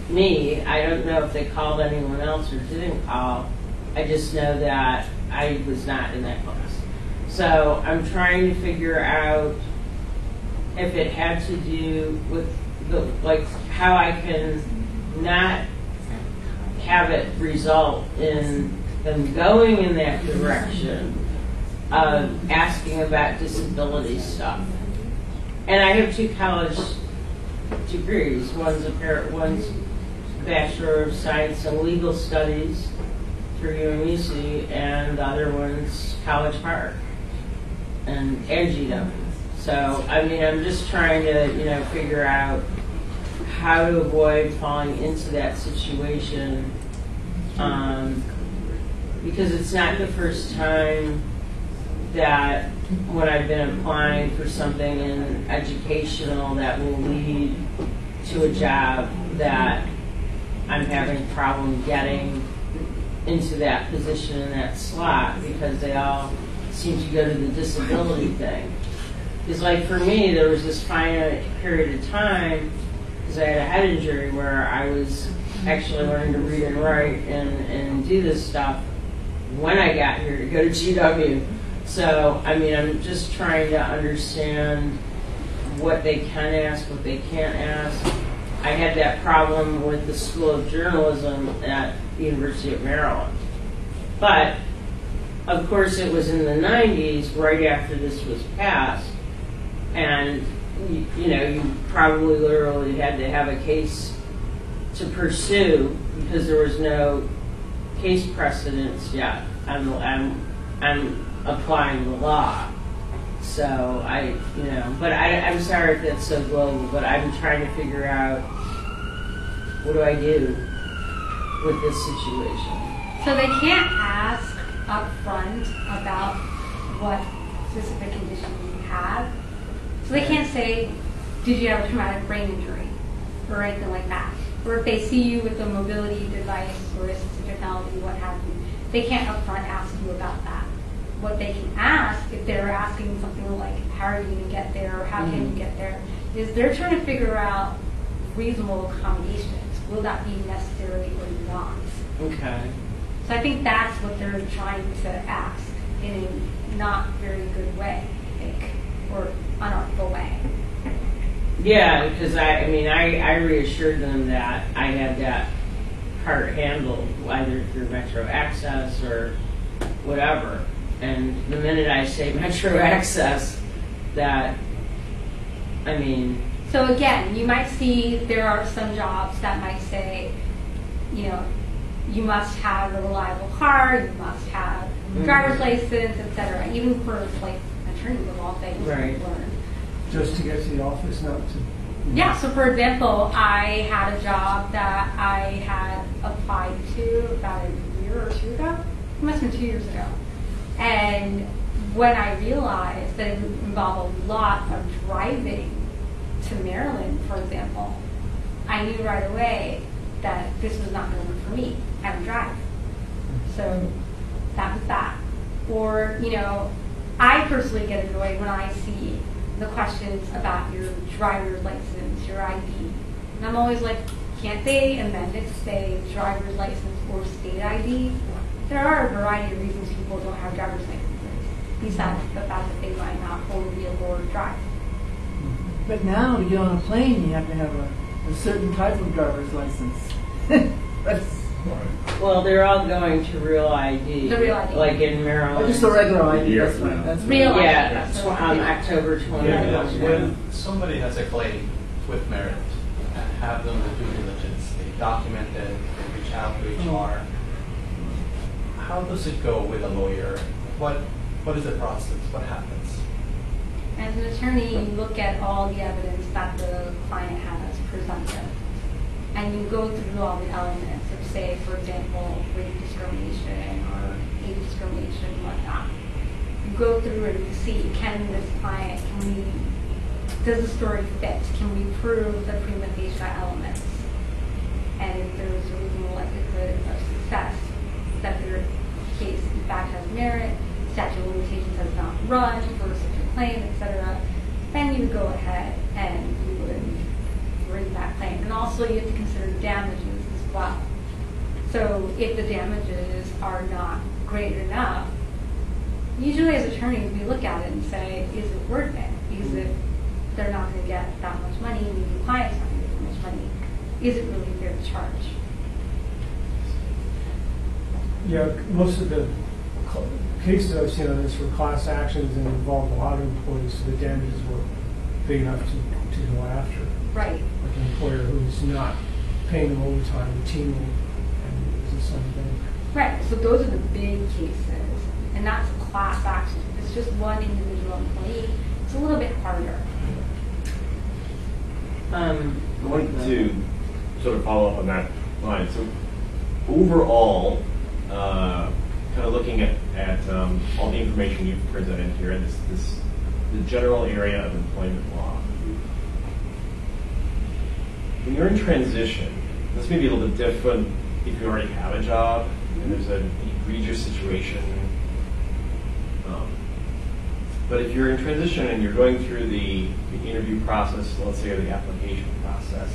me. I don't know if they called anyone else or didn't call. I just know that I was not in that class. So I'm trying to figure out if it had to do with how I can not have it result in them going in that direction of asking about disability stuff. And I have 2 college degrees. One's Bachelor of Science in Legal Studies through UMUC, and the other one's College Park and GW. So, I'm just trying to, figure out how to avoid falling into that situation, because it's not the first time that when I've been applying for something in educational that will lead to a job that I'm having a problem getting into that position in that slot, because they all seem to go to the disability thing. Because for me, there was this finite period of time, because I had a head injury where I was actually learning to read and write and do this stuff when I got here to go to GW. So, I'm just trying to understand what they can ask, what they can't ask. I had that problem with the School of Journalism at the University of Maryland. But, of course, it was in the 90s, right after this was passed, and, you probably literally had to have a case to pursue because there was no case precedence yet. I'm applying the law. So but I'm sorry if that's so global, but I'm trying to figure out what do I do with this situation. So they can't ask up front about what specific condition you have. So they can't say, did you have a traumatic brain injury or anything like that. Or if they see you with a mobility device or assistive technology, what have you, they can't up front ask you about that. What they can ask, if they're asking something like, how are you going to get there, or how can you get there, is they're trying to figure out reasonable accommodations. Will that be necessary or not? Okay. So I think that's what they're trying to ask in a not very good way, I think, or unartful way. Yeah, because I reassured them that I had that part handled, either through Metro Access or whatever. And the minute I say Metro Access, that, I mean, So again, you might see there are some jobs that might say, you know, you must have a reliable car, you must have a driver's license, etc. Even for like attorneys of all things, Right. learn. Just to get to the office, not to. Yeah, so for example, I had a job that I had applied to about a year or two ago. It must have been 2 years ago. And when I realized that it would involve a lot of driving to Maryland, for example, I knew right away that this was not going to work for me. I don't drive. So that was that. Or, you know, I personally get annoyed when I see the questions about your driver's license, your ID. And I'm always like, can't they amend it to say driver's license or state ID? There are a variety of reasons people don't have driver's licenses, besides the fact that they might not hold a vehicle or drive. But now to get on a plane, you have to have a certain type of driver's license. That's well, they're all going to Real ID. The Real ID. Like in Maryland. just a regular ID. Yeah, That's fine. yeah. That's Real ID. Yeah, So- October 20th. Yeah, when somebody has a claim with merit, have them do due diligence, they document it, they reach out to HR. How does it go with a lawyer? What is the process? What happens? As an attorney, you look at all the evidence that the client has presented, and you go through all the elements of, say, for example, race discrimination or age discrimination and whatnot. You go through and you see, can this client, does the story fit? Can we prove the prima facie elements? And if there's a reasonable likelihood of success that their case in fact has merit, statute of limitations has not run for such a claim, etc., then you would go ahead and you would bring that claim. And also you have to consider damages as well. So if the damages are not great enough, usually as attorneys we look at it and say, is it worth it? Because if they're not going to get that much money, and the client's not going to get that much money, is it really fair to charge? Yeah, most of the cases I've seen on this were class actions and involved a lot of employees, so the damages were big enough to go after. Right. Like an employer who's not paying them overtime routinely and isn't something. Right, so those are the big cases, and that's a class action. If it's just one individual employee, it's a little bit harder. I wanted to sort of follow up on that line. So overall, kind of looking at all the information you've presented here, and the general area of employment law. When you're in transition, this may be a little bit different if you already have a job and there's an egregious situation. But if you're in transition and you're going through the interview process, let's say, or the application process,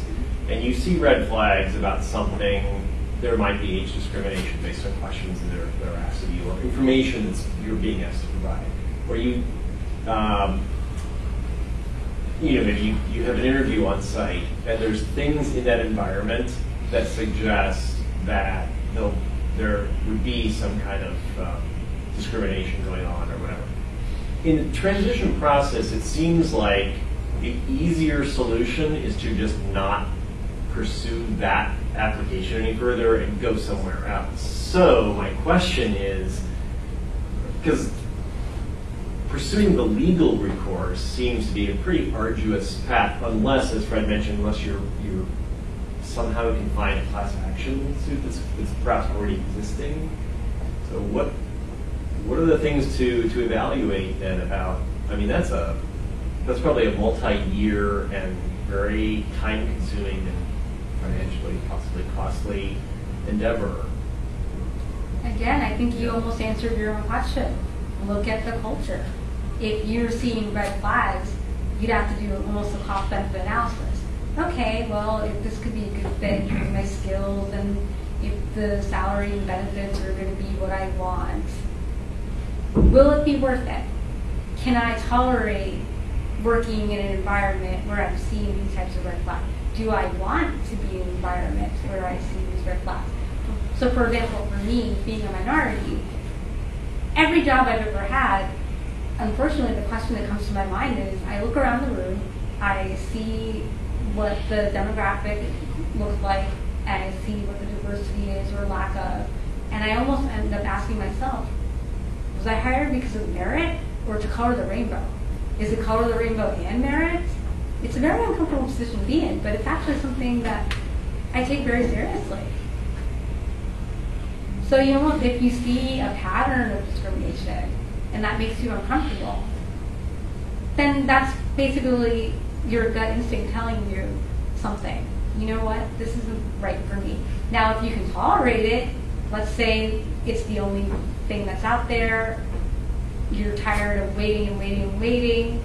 and you see red flags about something, there might be age discrimination based on questions that are asked of you, or information that you're being asked to provide, or you maybe you have an interview on site, and there's things in that environment that suggest that there would be some kind of discrimination going on or whatever. In the transition process, it seems like the easier solution is to just not pursue that application any further and go somewhere else. So my question is, because pursuing the legal recourse seems to be a pretty arduous path, unless, as Fred mentioned, unless you somehow can find a class action suit that's perhaps already existing. So what are the things to evaluate then about? I mean, that's probably a multi-year and very time-consuming and financially possibly costly endeavor. Again, I think you almost answered your own question. Look at the culture. If you're seeing red flags, you'd have to do almost a cost-benefit analysis. Okay, well, if this could be a good fit in terms of my skills, and if the salary and benefits are going to be what I want, will it be worth it? Can I tolerate working in an environment where I'm seeing these types of red flags? Do I want to be in an environment where I see these red flags? So for example, for me, being a minority, every job I've ever had, unfortunately the question that comes to my mind is, I look around the room, I see what the demographic looks like, and I see what the diversity is or lack of, and I almost end up asking myself, was I hired because of merit or to color the rainbow? Is it color the rainbow and merit? It's a very uncomfortable position to be in, but it's actually something that I take very seriously. So if you see a pattern of discrimination and that makes you uncomfortable, then that's basically your gut instinct telling you something. You know what? This isn't right for me. Now, if you can tolerate it, let's say it's the only thing that's out there, you're tired of waiting and waiting and waiting,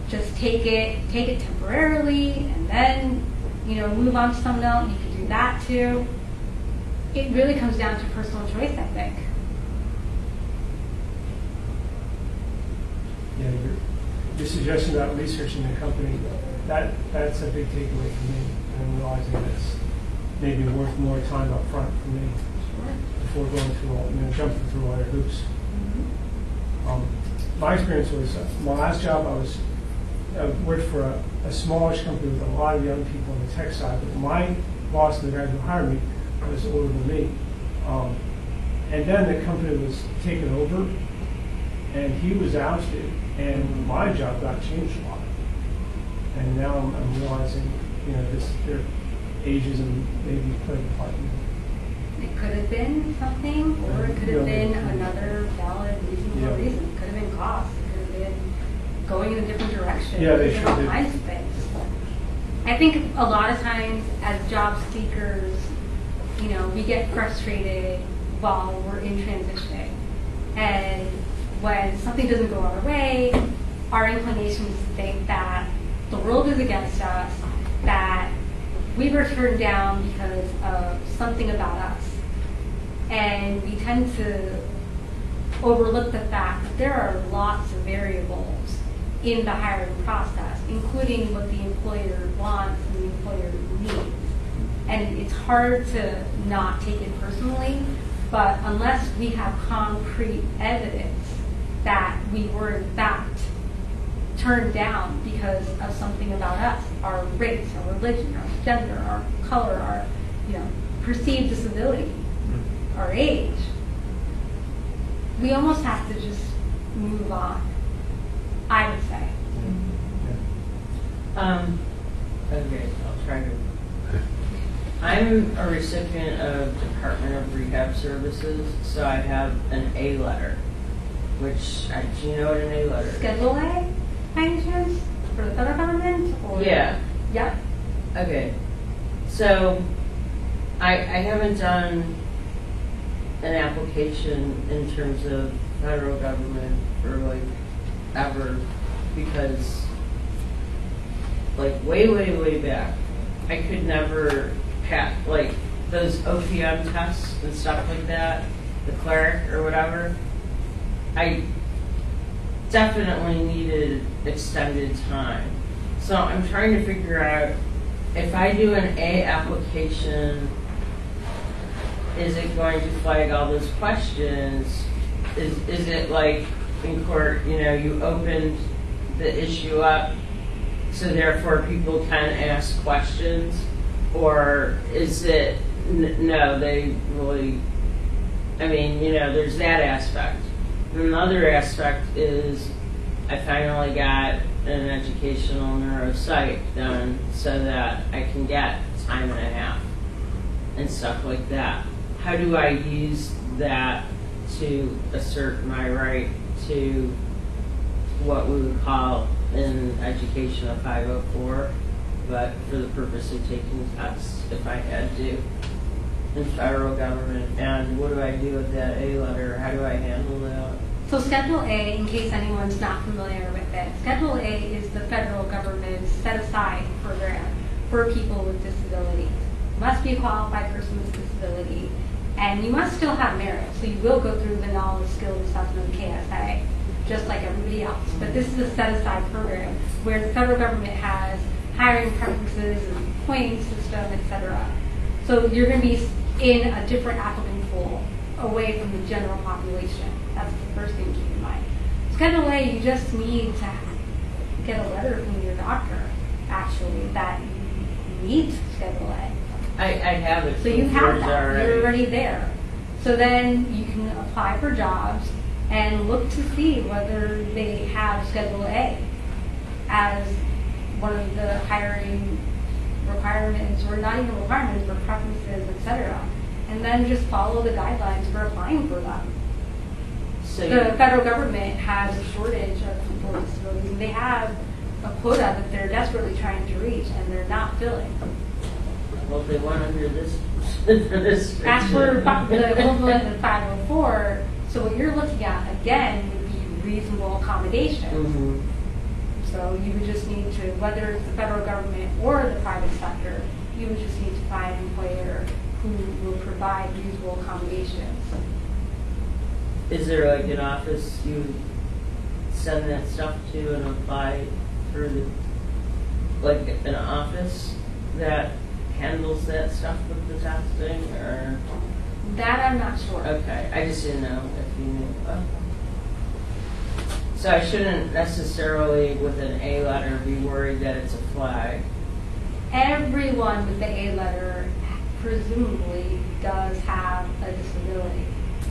just take it temporarily, and then, move on to someone else. You can do that too. It really comes down to personal choice, I think. Yeah, your suggestion about researching the company, that's a big takeaway for me, and realizing it's maybe worth more time up front for me before going through jumping through all their hoops. My experience was, my last job, I worked for a smallish company with a lot of young people on the tech side, but my boss, the guy who hired me, was older than me. And then the company was taken over, and he was ousted, and my job got changed a lot. And now I'm realizing, their ageism maybe played a part in it. It could have been something, or it could have been another valid, reasonable reason. It could have been cost. It could have been going in a different direction. Yeah, they should. All kinds of things. I think a lot of times as job seekers, we get frustrated while we're in transitioning. And when something doesn't go our way, our inclination is to think that the world is against us, that we were turned down because of something about us. And we tend to overlook the fact that there are lots of variables in the hiring process, including what the employer wants and the employer needs. And it's hard to not take it personally, but unless we have concrete evidence that we were in fact turned down because of something about us, our race, our religion, our gender, our color, our perceived disability, our age, we almost have to just move on, I would say. Okay, I'll try to. I'm a recipient of Department of Rehab Services, so I have an A letter, which, do you know what an A letter is? Schedule A, by any chance, for the federal government? Or? Yeah. Yep. Okay. So, I haven't done an application in terms of federal government for ever, because way back, I could never pass those OPM tests and stuff like that, the clerk or whatever. I definitely needed extended time. So I'm trying to figure out, if I do an A application, is it going to flag all those questions? Is it like in court, you opened the issue up, so therefore people can ask questions? Or is it, no, they really, there's that aspect. Another aspect is I finally got an educational neuropsych done so that I can get time and a half and stuff like that. How do I use that to assert my right to what we would call in education a 504, but for the purpose of taking tests if I had to in federal government? And what do I do with that A letter? How do I handle that? So Schedule A, in case anyone's not familiar with it, Schedule A is the federal government's set-aside program for people with disabilities. You must be a qualified person with disability, and you must still have merit. So you will go through the knowledge, skills assessment, KSA, just like everybody else. But this is a set-aside program where the federal government has hiring preferences and pointing system, etc. So you're going to be in a different applicant pool away from the general population. That's the first thing to keep in mind. Schedule A, you just need to get a letter from your doctor, actually, that you need Schedule A. I have it. So you have yours that. You're already there. So then you can apply for jobs and look to see whether they have Schedule A as one of the hiring requirements, or not even requirements, but preferences, etc. And then just follow the guidelines for applying for them. So The federal government has a shortage of people with disabilities, and they have a quota that they're desperately trying to reach, and they're not filling. well, if they want to hear this, for this. As for the equivalent of 504, so what you're looking at, again, would be reasonable accommodation. Mhm. So you would just need to, whether it's the federal government or the private sector, you would just need to find an employer who will provide reasonable accommodations. Is there like an office you send that stuff to and apply for the, like an office that handles that stuff with the testing, or? That I'm not sure. Okay, I just didn't know if you knew. So I shouldn't necessarily, with an A letter, be worried that it's a flag. Everyone with the A letter presumably does have a disability.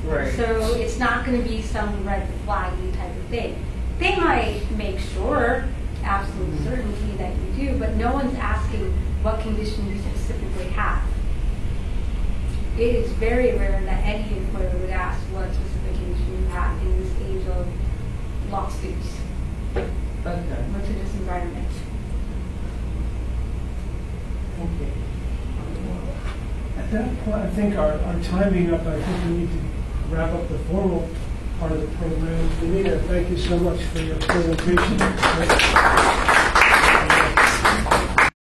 Right. So it's not going to be some red flaggy type of thing. They might make sure, absolute certainty that you do, but no one's asking what condition you specifically have. It is very rare that any employer would ask what specific condition you have in this age of lawsuits, Okay. litigious environment. Okay. At that point, I think our time being up, I think we need to wrap up the formal part of the program. Anita, thank you so much for your presentation.